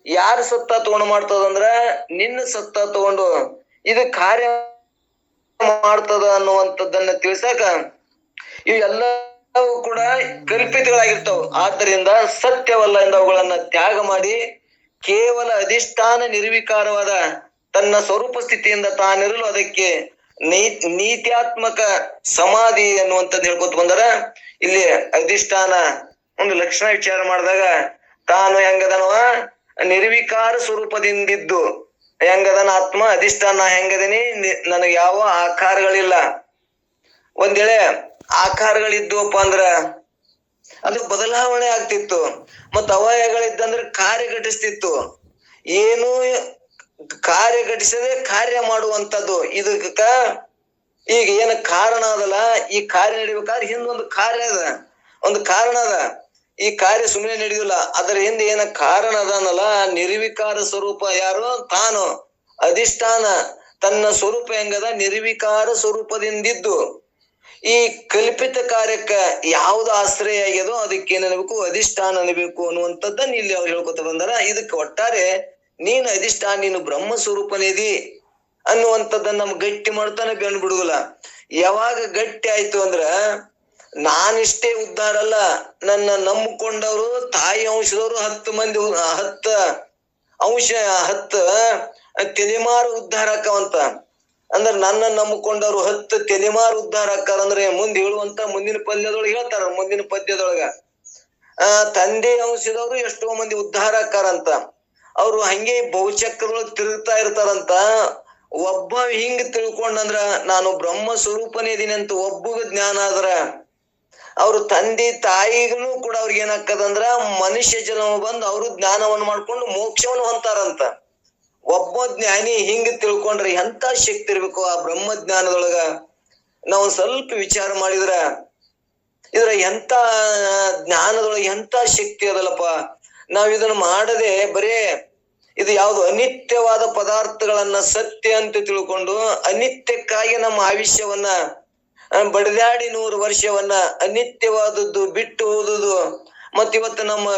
ಯಾರ ಸತ್ತ ತಗೊಂಡು ಮಾಡ್ತದಂದ್ರ ನಿನ್ನ ಸತ್ತ ತಗೊಂಡು ಇದು ಕಾರ್ಯ ಮಾಡ್ತದ ಅನ್ನುವಂಥದ್ದನ್ನ ತಿಳಿಸಾಕ ಇವೆಲ್ಲವೂ ಕೂಡ ಕಲ್ಪಿತಗಳಾಗಿರ್ತಾವ. ಆದ್ದರಿಂದ ಸತ್ಯವಲ್ಲ ಎಂದು ಅವುಗಳನ್ನ ತ್ಯಾಗ ಮಾಡಿ ಕೇವಲ ಅಧಿಷ್ಠಾನ ನಿರ್ವಿಕಾರವಾದ ತನ್ನ ಸ್ವರೂಪ ಸ್ಥಿತಿಯಿಂದ ತಾನಿರಲು ಅದಕ್ಕೆ ನೀತ್ಯಾತ್ಮಕ ಸಮಾಧಿ ಅನ್ನುವಂಥದ್ದು ಹೇಳ್ಕೊತ ಬಂದಾರ. ಇಲ್ಲಿ ಅಧಿಷ್ಠಾನ ಒಂದು ಲಕ್ಷಣ ವಿಚಾರ ಮಾಡಿದಾಗ ತಾನು ಹೆಂಗದನವ ನಿರ್ವಿಕಾರ ಸ್ವರೂಪದಿಂದಿದ್ದು ಹೆಂಗದನ ಆತ್ಮ ಅಧಿಷ್ಠಾನ ಹೆಂಗದನಿ ನನಗೆ ಯಾವ ಆಕಾರಗಳಿಲ್ಲ. ಒಂದ್ ವೇಳೆ ಆಕಾರಗಳಿದ್ವಪ್ಪ ಅಂದ್ರ ಅದು ಬದಲಾವಣೆ ಆಗ್ತಿತ್ತು, ಮತ್ತ ಅವಯವಗಳಿದ್ದಂದ್ರೆ ಕಾರ್ಯ ಘಟಿಸ್ತಿತ್ತು. ಏನು ಕಾರ್ಯ ಘಟಿಸದೆ ಕಾರ್ಯ ಮಾಡುವಂತದ್ದು ಇದಕ್ಕ ಈಗ ಏನ ಕಾರಣ ಅದಲ್ಲ, ಈ ಕಾರ್ಯ ನಡಿಬೇಕಾದ್ರೆ ಹಿಂದೊಂದು ಕಾರ್ಯ ಅದ, ಒಂದು ಕಾರಣ ಅದ. ಈ ಕಾರ್ಯ ಸುಮ್ಮನೆ ನಡೆಯುದಿಲ್ಲ, ಅದರ ಹಿಂದೆ ಏನ ಕಾರಣ ಅದನ್ನಲ್ಲ. ನಿರ್ವಿಕಾರ ಸ್ವರೂಪ ಯಾರು? ತಾನು ಅಧಿಷ್ಠಾನ ತನ್ನ ಸ್ವರೂಪ ಹೆಂಗದ ನಿರ್ವಿಕಾರ ಸ್ವರೂಪದಿಂದಿದ್ದು ಈ ಕಲ್ಪಿತ ಕಾರ್ಯಕ್ಕ ಯಾವ್ದು ಆಶ್ರಯ ಆಗ್ಯದೋ ಅದಕ್ಕೆ ಏನಬೇಕು? ಅಧಿಷ್ಠಾನ ಅನ್ಬೇಕು ಅನ್ನುವಂಥದ್ದನ್ನ ಇಲ್ಲಿ ಅವ್ರು ಹೇಳ್ಕೊತ ಬಂದಾರ. ಇದಕ್ಕೆ ಒಟ್ಟಾರೆ ನೀನು ಅಧಿಷ್ಠಾನ, ನೀನು ಬ್ರಹ್ಮ ಸ್ವರೂಪನೇದಿ ಅನ್ನುವಂಥದ್ದನ್ನ ನಮ್ಗೆ ಗಟ್ಟಿ ಮಾಡ್ತಾನೆ ಬೆಂಡ್ ಬಿಡುದಿಲ್ಲ. ಯಾವಾಗ ಗಟ್ಟಿ ಆಯ್ತು ಅಂದ್ರ ನಾನಿಷ್ಟೇ ಉದ್ಧಾರ ಅಲ್ಲ, ನನ್ನ ನಂಬಿಕೊಂಡವರು ತಾಯಿ ಅಂಶದವರು 10 ಮಂದಿ 10 ಅಂಶ 10 ತಲೆಮಾರು ಉದ್ಧಾರ ಆಕ್ಕವಂತ. ಅಂದ್ರೆ ನನ್ನ ನಂಬಿಕೊಂಡವ್ರು 10 ತಲೆಮಾರು ಉದ್ಧಾರ ಆಕ್ಕಾರ. ಅಂದ್ರೆ ಮುಂದೆ ಹೇಳುವಂತ ಮುಂದಿನ ಪದ್ಯದೊಳಗೆ ಹೇಳ್ತಾರ, ಮುಂದಿನ ಪದ್ಯದೊಳಗ ತಂದೆ ಅಂಶದವರು ಎಷ್ಟೋ ಮಂದಿ ಉದ್ಧಾರ ಆಕ್ಕಾರಂತ. ಅವ್ರು ಹಂಗೆ ಬಹುಚಕ್ರದೊಳಗೆ ತಿರುಗ್ತಾ ಇರ್ತಾರಂತ. ಒಬ್ಬ ಹಿಂಗ್ ತಿಳ್ಕೊಂಡಂದ್ರ ನಾನು ಬ್ರಹ್ಮ ಸ್ವರೂಪನೇ ಇದೀನಿ ಅಂತ ಒಬ್ಬಗ ಜ್ಞಾನ ಆದ್ರ ಅವ್ರ ತಂದೆ ತಾಯಿಗೂ ಕೂಡ ಅವ್ರಿಗೆ ಏನಾಗ್ತದಂದ್ರ ಮನುಷ್ಯ ಜನ್ಮ ಬಂದು ಅವರು ಜ್ಞಾನವನ್ನು ಮಾಡ್ಕೊಂಡು ಮೋಕ್ಷವನ್ನು ಹೊಂತಾರಂತ. ಒಬ್ಬ ಜ್ಞಾನಿ ಹಿಂಗ್ ತಿಳ್ಕೊಂಡ್ರೆ ಎಂತ ಶಕ್ತಿ ಇರ್ಬೇಕು ಆ ಬ್ರಹ್ಮ ಜ್ಞಾನದೊಳಗ. ನಾವು ಸ್ವಲ್ಪ ವಿಚಾರ ಮಾಡಿದ್ರ ಇದ್ರ ಎಂತ ಜ್ಞಾನದೊಳಗೆ ಎಂತ ಶಕ್ತಿ ಅದಲ್ಲಪ್ಪ. ನಾವ್ ಇದನ್ನ ಮಾಡದೆ ಬರೇ ಇದು ಯಾವ್ದು ಅನಿತ್ಯವಾದ ಪದಾರ್ಥಗಳನ್ನ ಸತ್ಯ ಅಂತ ತಿಳ್ಕೊಂಡು ಅನಿತ್ಯಕ್ಕಾಗಿ ನಮ್ಮ ಆಯುಷ್ಯವನ್ನ ಬಡದಾಡಿ 100 ವರ್ಷವನ್ನ ಅನಿತ್ಯವಾದದ್ದು ಬಿಟ್ಟು ಹೋದುದು. ಮತ್ತಿವತ್ತು ನಮ್ಮ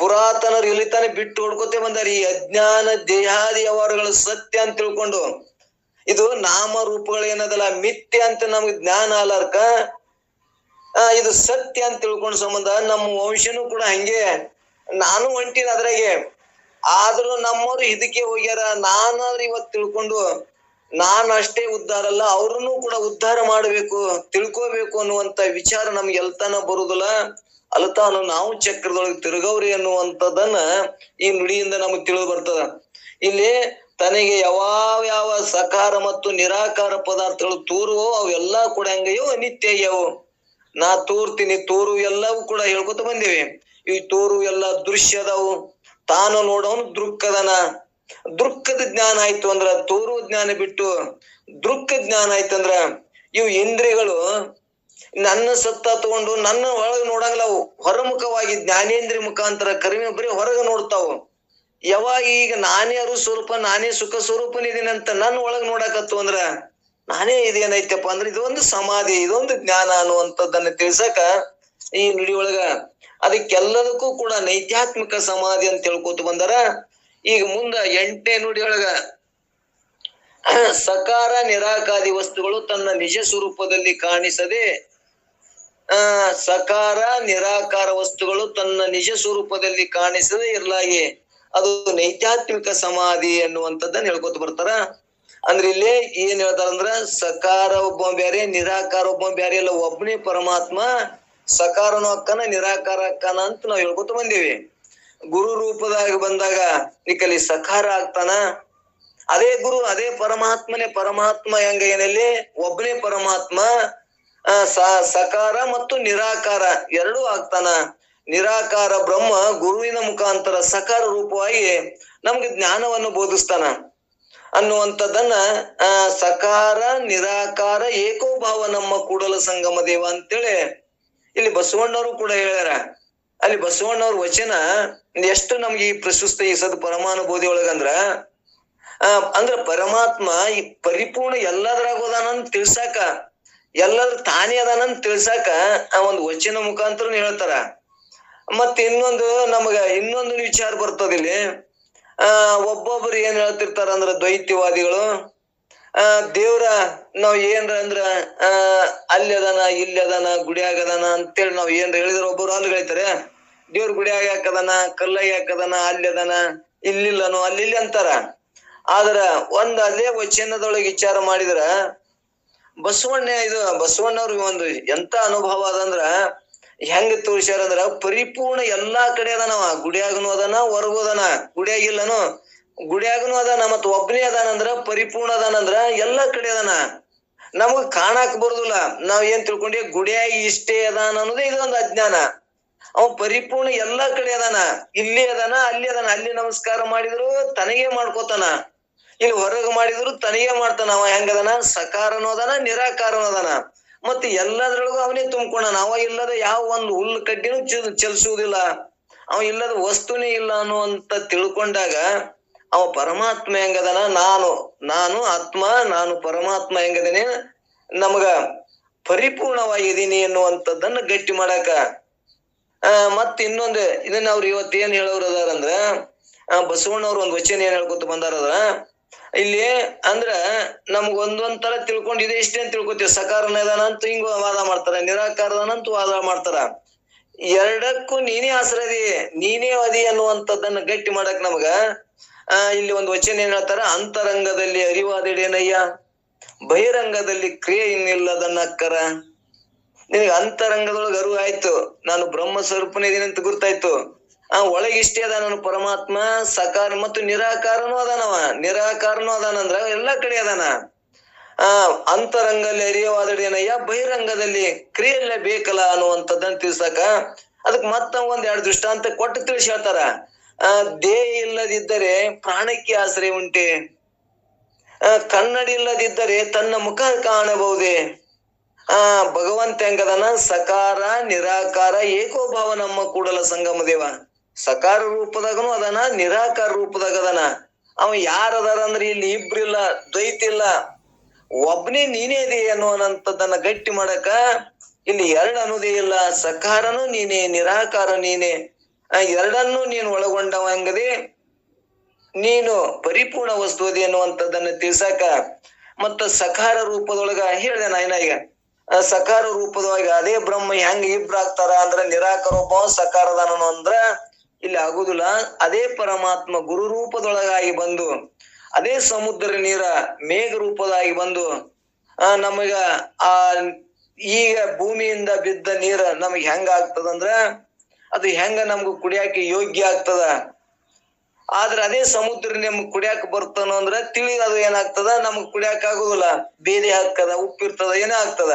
ಪುರಾತನರು ಇಲ್ಲಿತಾನೆ ಬಿಟ್ಟು ಹೊಡ್ಕೋತೆ ಬಂದಾರ. ಈ ಅಜ್ಞಾನ ದೇಹಾದಿ ವ್ಯವಹಾರಗಳು ಸತ್ಯ ಅಂತ ತಿಳ್ಕೊಂಡು ಇದು ನಾಮ ರೂಪಗಳು ಏನದಲ್ಲ ಮಿಥ್ಯ ಅಂತ ನಮ್ಗೆ ಜ್ಞಾನ ಅಲಾರ್ಕ ಇದು ಸತ್ಯ ಅಂತ ತಿಳ್ಕೊಂಡ ಸಂಬಂಧ ನಮ್ಮ ವಂಶನೂ ಕೂಡ ಹಂಗೆ ನಾನು ಹೊಂಟಿನ ಅದ್ರಾಗೆ. ಆದ್ರೂ ನಮ್ಮವ್ರು ಇದಕ್ಕೆ ಹೋಗ್ಯಾರ. ನಾನಾದ್ರೂ ಇವತ್ತು ತಿಳ್ಕೊಂಡು ನಾನು ಅಷ್ಟೇ ಉದ್ಧಾರ ಅಲ್ಲ, ಅವ್ರನ್ನು ಕೂಡ ಉದ್ಧಾರ ಮಾಡ್ಬೇಕು, ತಿಳ್ಕೋಬೇಕು ಅನ್ನುವಂತ ವಿಚಾರ ನಮ್ಗೆ ಎಲ್ತಾನ ಬರುದಿಲ್ಲ. ಅಲ್ತಾನು ನಾವು ಚಕ್ರದೊಳಗೆ ತಿರುಗವ್ರಿ ಅನ್ನುವಂಥದ್ದನ್ನ ಈ ನುಡಿಯಿಂದ ನಮಗ್ ತಿಳಿದು ಬರ್ತದ. ಇಲ್ಲಿ ತನಗೆ ಯಾವ ಸಕಾರ ಮತ್ತು ನಿರಾಕಾರ ಪದಾರ್ಥಗಳು ತೋರುವೋ ಅವೆಲ್ಲಾ ಕೂಡ ಹೆಂಗಯ್ಯೋ ಅನಿತ್ಯ ಆಗ್ಯಾವು. ನಾ ತೋರ್ತೀನಿ ತೋರು ಎಲ್ಲವೂ ಕೂಡ ಹೇಳ್ಕೊತ ಬಂದೇವಿ. ಈ ತೋರು ಎಲ್ಲ ದೃಶ್ಯ ಅದಾವು. ತಾನು ನೋಡವನು ದೃಕ್ಕದನ. ದೃಕ್ಕದ ಜ್ಞಾನ ಆಯ್ತು ಅಂದ್ರ ತೋರು ಜ್ಞಾನ ಬಿಟ್ಟು ದೃಕ್ಕ ಜ್ಞಾನ ಆಯ್ತಂದ್ರ ಇವು ಇಂದ್ರಿಯಗಳು ನನ್ನ ಸತ್ತ ತಗೊಂಡು ನನ್ನ ಒಳಗೆ ನೋಡಂಗಿಲ್ಲ. ಅವು ಹೊರಮುಖವಾಗಿ ಜ್ಞಾನೇಂದ್ರಿಯ ಮುಖಾಂತರ ಕರಿಮೆ ಬರೀ ಹೊರಗೆ ನೋಡ್ತಾವು. ಯಾವಾಗ ಈಗ ನಾನೇ ಅರು ಸ್ವರೂಪ, ನಾನೇ ಸುಖ ಸ್ವರೂಪನಿದೀನಿ ಅಂತ ನನ್ನ ಒಳಗ್ ನೋಡಕತ್ತು ಅಂದ್ರ ನಾನೇ ಇದೇನೈತಪ್ಪ ಅಂದ್ರೆ ಇದೊಂದು ಸಮಾಧಿ, ಇದೊಂದು ಜ್ಞಾನ ಅನ್ನುವಂಥದ್ದನ್ನ ತಿಳ್ಸಕ ಈ ನುಡಿಯೊಳಗ ಅದಕ್ಕೆಲ್ಲದಕ್ಕೂ ಕೂಡ ನೈತ್ಯಾತ್ಮಿಕ ಸಮಾಧಿ ಅಂತ ಹೇಳ್ಕೊತ ಬಂದಾರ. ಈಗ ಮುಂದ 8ನೇ ನುಡಿಯೊಳಗ ಸಕಾರ ನಿರಾಕಾರಿ ವಸ್ತುಗಳು ತನ್ನ ನಿಜ ಸ್ವರೂಪದಲ್ಲಿ ಕಾಣಿಸದೆ ಸಕಾರ ನಿರಾಕಾರ ವಸ್ತುಗಳು ತನ್ನ ನಿಜ ಸ್ವರೂಪದಲ್ಲಿ ಕಾಣಿಸದೆ ಇರ್ಲಾಗಿ ಅದು ನೈತ್ಯಾತ್ಮಿಕ ಸಮಾಧಿ ಅನ್ನುವಂಥದ್ದನ್ನ ಹೇಳ್ಕೊತ ಬರ್ತಾರ. ಅಂದ್ರೆ ಇಲ್ಲಿ ಏನ್ ಹೇಳ್ತಾರಂದ್ರ ಸಕಾರ ಒಬ್ಬ ಬ್ಯಾರೆ, ನಿರಾಕಾರ ಒಬ್ಬ ಬ್ಯಾರೆ ಎಲ್ಲ, ಒಬ್ಬನೇ ಪರಮಾತ್ಮ. ಸಕಾರನು ಅಕ್ಕನ ನಿರಾಕಾರ ಅಕ್ಕನ ಅಂತ ನಾವ್ ಹೇಳ್ಕೊತ ಬಂದೇವಿ. ಗುರು ರೂಪದಾಗ ಬಂದಾಗ ಈಕಲಿ ಸಕಾರ ಆಗ್ತಾನ. ಅದೇ ಗುರು ಅದೇ ಪರಮಾತ್ಮನೇ. ಪರಮಾತ್ಮ ಹೆಂಗ ಏನಲ್ಲಿ ಒಬ್ಬನೇ ಪರಮಾತ್ಮ. ಸಕಾರ ಮತ್ತು ನಿರಾಕಾರ ಎರಡೂ ಆಗ್ತಾನ. ನಿರಾಕಾರ ಬ್ರಹ್ಮ ಗುರುವಿನ ಮುಖಾಂತರ ಸಕಾರ ರೂಪವಾಗಿ ನಮ್ಗೆ ಜ್ಞಾನವನ್ನು ಬೋಧಿಸ್ತಾನ ಅನ್ನುವಂಥದ್ದನ್ನ ಸಕಾರ ನಿರಾಕಾರ ಏಕೋಭಾವ ನಮ್ಮ ಕೂಡಲ ಸಂಗಮ ದೇವ ಅಂತೇಳಿ ಇಲ್ಲಿ ಬಸವಣ್ಣವರು ಕೂಡ ಹೇಳ್ಯಾರ. ಅಲ್ಲಿ ಬಸವಣ್ಣವ್ರ ವಚನ ಎಷ್ಟು ನಮ್ಗೆ ಈ ಪ್ರಶಸ್ತ ಈ ಸದ್ ಪರಮಾನುಭೂತಿ ಒಳಗಂದ್ರ ಅಂದ್ರ ಪರಮಾತ್ಮ ಈ ಪರಿಪೂರ್ಣ ಎಲ್ಲದ್ರಾಗೋದಾನಂತ ತಿಳ್ಸಾಕ, ಎಲ್ಲದ್ರ ತಾನೇ ಅದಾನಂತ ತಿಳ್ಸಾಕ ಆ ಒಂದು ವಚನ ಮುಖಾಂತರ ಹೇಳ್ತಾರ. ಮತ್ ಇನ್ನೊಂದು ನಮಗ ಇನ್ನೊಂದು ವಿಚಾರ ಬರ್ತದ ಇಲ್ಲಿ. ಒಬ್ಬೊಬ್ರು ಏನ್ ಹೇಳ್ತಿರ್ತಾರ ಅಂದ್ರ ದ್ವೈತಿವಾದಿಗಳು, ದೇವ್ರ ನಾವ್ ಏನ್ರ ಅಂದ್ರ ಅಲ್ಲಿ ಅದಾನ ಇಲ್ಲಿ ಅದಾನ ಗುಡಿಯಾಗ ಅದಾನ ಅಂತೇಳಿ ನಾವ್ ಏನ್ರ ಹೇಳಿದ್ರ ಒಬ್ಬರು ಅಲ್ಲಿ ಹೇಳ್ತಾರೆ, ದೇವ್ರ ಗುಡಿಯಾಗ ಯಾಕದಾನ, ಕಲ್ಲಾಗ ಯಾಕದಾನ, ಅಲ್ಲಿ ಅದಾನ, ಇಲ್ಲಿಲ್ಲನು ಅಲ್ಲಿ ಇಲ್ಲಿ ಅಂತಾರ. ಆದ್ರ ಅದೇ ವಚನದೊಳಗೆ ವಿಚಾರ ಮಾಡಿದ್ರ ಬಸವಣ್ಣವ್ರಿಗೆ ಒಂದು ಎಂತ ಅನುಭವ ಅದಂದ್ರ ಹೆಂಗ ತೋರ್ಸ್ಯಾರ ಅಂದ್ರ ಪರಿಪೂರ್ಣ ಎಲ್ಲಾ ಕಡೆ ಅದಾನವ. ಗುಡಿಯಾಗನು ಅದಾನ, ಹೊರಗು ಅದಾನ. ಗುಡಿಯಾಗಿಲ್ಲನು, ಗುಡಿಯಾಗನು ಅದಾನ, ಮತ್ ಒಬ್ಬನೇ ಅದಾನಂದ್ರ ಪರಿಪೂರ್ಣ ಅದಾನಂದ್ರ ಎಲ್ಲಾ ಕಡೆ ಅದಾನ. ನಮಗ್ ಕಾಣಾಕ್ ಬರುದಿಲ್ಲ. ನಾವ್ ಏನ್ ತಿಳ್ಕೊಂಡಿ ಗುಡಿಯಾಗಿ ಇಷ್ಟೇ ಅದಾನ ಅನ್ನೋದೇ ಇದೊಂದು ಅಜ್ಞಾನ. ಅವ್ ಪರಿಪೂರ್ಣ ಎಲ್ಲಾ ಕಡೆ ಅದಾನ. ಇಲ್ಲಿ ಅದಾನ, ಅಲ್ಲಿ ಅದಾನ. ಅಲ್ಲಿ ನಮಸ್ಕಾರ ಮಾಡಿದ್ರು ತನಗೇ ಮಾಡ್ಕೋತಾನ, ಇಲ್ಲಿ ಹೊರಗ ಮಾಡಿದ್ರು ತನಗೇ ಮಾಡ್ತಾನ. ಅವ ಹೆಂಗದಾನ? ಸಕಾರನು ಅದಾನ, ನಿರಾಕಾರನು ಅದಾನ. ಮತ್ತೆ ಎಲ್ಲದ್ರೊಳಗೂ ಅವನೇ ತುಂಬ್ಕೊಂಡಾನ. ಅವ ಇಲ್ಲದ ಯಾವ ಒಂದು ಹುಲ್ಲು ಕಡ್ಡಿನೂ ಚಲಿಸುವುದಿಲ್ಲ. ಅವ ಇಲ್ಲದ ವಸ್ತುನೇ ಇಲ್ಲ ಅನ್ನುವಂತ ತಿಳ್ಕೊಂಡಾಗ ಅವ ಪರಮಾತ್ಮ ಹೆಂಗದಾನ? ನಾನು ಆತ್ಮ, ನಾನು ಪರಮಾತ್ಮ ಹೆಂಗದೇನೆ, ನಮಗ ಪರಿಪೂರ್ಣವಾಗಿದ್ದೀನಿ ಎನ್ನುವಂಥದ್ದನ್ನ ಗಟ್ಟಿ ಮಾಡಾಕ. ಮತ್ ಇನ್ನೊಂದು ಇದನ್ನ ಅವ್ರು ಇವತ್ತೇನ್ ಹೇಳೋರು ಅದಾರಂದ್ರ, ಬಸವಣ್ಣವ್ರು ಒಂದ್ ವಚನ ಏನ್ ಹೇಳ್ಕೊತ ಬಂದಾರದ, ಇಲ್ಲಿ ಅಂದ್ರ ನಮ್ಗ ಒಂದೊಂದ್ ತರ ತಿಳ್ಕೊಂಡ್ ಇದೆ ಇಷ್ಟೇ ಅಂತ ತಿಳ್ಕೊತೀವಿ. ಸಕಾರನ ಇದಾನ ಅಂತ ಹಿಂಗ ವಾದ ಮಾಡ್ತಾರ, ನಿರಾಕಾರದಂತೂ ವಾದ ಮಾಡ್ತಾರ. ಎರಡಕ್ಕೂ ನೀನೇ ಆಶ್ರಯದಿ, ನೀನೇ ಅದಿ ಅನ್ನುವಂಥದ್ದನ್ನ ಗಟ್ಟಿ ಮಾಡಕ್ ನಮಗ ಇಲ್ಲಿ ಒಂದು ವಚನ ಏನ್ ಹೇಳ್ತಾರ, ಅಂತರಂಗದಲ್ಲಿ ಅರಿವಾದಡೇನಯ್ಯ, ಬಹಿರಂಗದಲ್ಲಿ ಕ್ರಿಯೆ ಇನ್ನಿಲ್ಲದನ್ನಕ್ಕರ. ನಿನಗೆ ಅಂತರಂಗದೊಳಗೆ ಅರಿವು ಆಯ್ತು, ನಾನು ಬ್ರಹ್ಮ ಸ್ವರೂಪನೇ ಇದೀನಿ ಅಂತ ಗುರ್ತಾಯ್ತು. ಒಳಗಿಷ್ಟೇ ಅದ ನಾನು ಪರಮಾತ್ಮ, ಸಕಾರ ಮತ್ತು ನಿರಾಕಾರನು ಅದಾನವ. ನಿರಾಕಾರನು ಅದಾನಂದ್ರ ಎಲ್ಲಾ ಕಡೆ ಅದಾನ. ಅಂತರಂಗದಲ್ಲಿ ಅರಿಯವಾದಡೇನಯ್ಯ, ಬಹಿರಂಗದಲ್ಲಿ ಕ್ರಿಯೆಯಲ್ಲೇ ಬೇಕಲ್ಲ ಅನ್ನುವಂಥದ್ದನ್ನ ತಿಳ್ಸಕ ಅದಕ್ ಮತ್ತ ಒಂದ್ ಎರಡು ದೃಷ್ಟಾಂತ ಕೊಟ್ಟು ತಿಳಿಸಿ ಹೇಳ್ತಾರ. ದೇಹ ಇಲ್ಲದಿದ್ದರೆ ಪ್ರಾಣಕ್ಕೆ ಆಶ್ರಯ ಉಂಟೆ, ಕನ್ನಡಿ ಇಲ್ಲದಿದ್ದರೆ ತನ್ನ ಮುಖ ಕಾಣಬಹುದೇ. ಭಗವಂತ ಹೆಂಗದನ? ಸಕಾರ ನಿರಾಕಾರ ಏಕೋಭಾವ ನಮ್ಮ ಕೂಡಲ ಸಂಗಮ ದೇವ. ಸಕಾರ ರೂಪದಾಗನು ಅದಾನ, ನಿರಾಕಾರ ರೂಪದಾಗ ಅದಾನ. ಅವ ಯಾರದಾರ ಅಂದ್ರೆ ಇಲ್ಲಿ ಇಬ್ರಿಲ್ಲ, ದ್ವೈತ ಇಲ್ಲ, ಒಬ್ನೇ ನೀನೇ ಇದೆ ಅನ್ನುವಂಥದ್ದನ್ನ ಗಟ್ಟಿ ಮಾಡಕ ಇಲ್ಲಿ ಎರಡು ಅನ್ನೋದೇ ಇಲ್ಲ. ಸಕಾರನು ನೀನೆ, ನಿರಾಕಾರ ನೀನೆ, ಎರಡನ್ನೂ ನೀನು ಒಳಗೊಂಡವ ಹಂಗದೆ, ನೀನು ಪರಿಪೂರ್ಣ ವಸ್ತು ಅದಿ ಅನ್ನುವಂಥದ್ದನ್ನ ತಿಳ್ಸಾಕ ಮತ್ತ ಸಕಾರ ರೂಪದೊಳಗ ಹೇಳಿದೆ ನಾಯನ. ಈಗ ಸಕಾರ ರೂಪದೊಳಗ ಅದೇ ಬ್ರಹ್ಮ ಹೆಂಗ ಇಬ್ರಾಗ್ತಾರ ಅಂದ್ರ ನಿರಾಕಾರ ಒಬ್ಬ ಸಕಾರದಾನನು ಅಂದ್ರ ಇಲ್ಲಿ ಆಗುದಿಲ್ಲ. ಅದೇ ಪರಮಾತ್ಮ ಗುರು ರೂಪದೊಳಗಾಗಿ ಬಂದು, ಅದೇ ಸಮುದ್ರ ನೀರ ಮೇಘ ರೂಪದಾಗಿ ಬಂದು ನಮಗ ಈಗ ಭೂಮಿಯಿಂದ ಬಿದ್ದ ನೀರ ನಮಗ್ ಹೆಂಗ ಆಗ್ತದಂದ್ರ ಅದು ಹೆಂಗ ನಮ್ಗ ಕುಡಿಯಾಕ ಯೋಗ್ಯ ಆಗ್ತದ. ಆದ್ರ ಅದೇ ಸಮುದ್ರ ನಮ್ಗ್ ಕುಡಿಯಾಕ ಬರ್ತಾನ ಅಂದ್ರ ತಿಳಿ ಅದು ಏನಾಗ್ತದ, ನಮಗ್ ಕುಡಿಯಾಕ ಆಗುದಿಲ್ಲ, ಬೇರೆ ಹಾಕದ, ಉಪ್ಪಿರ್ತದ, ಏನೇ ಆಗ್ತದ.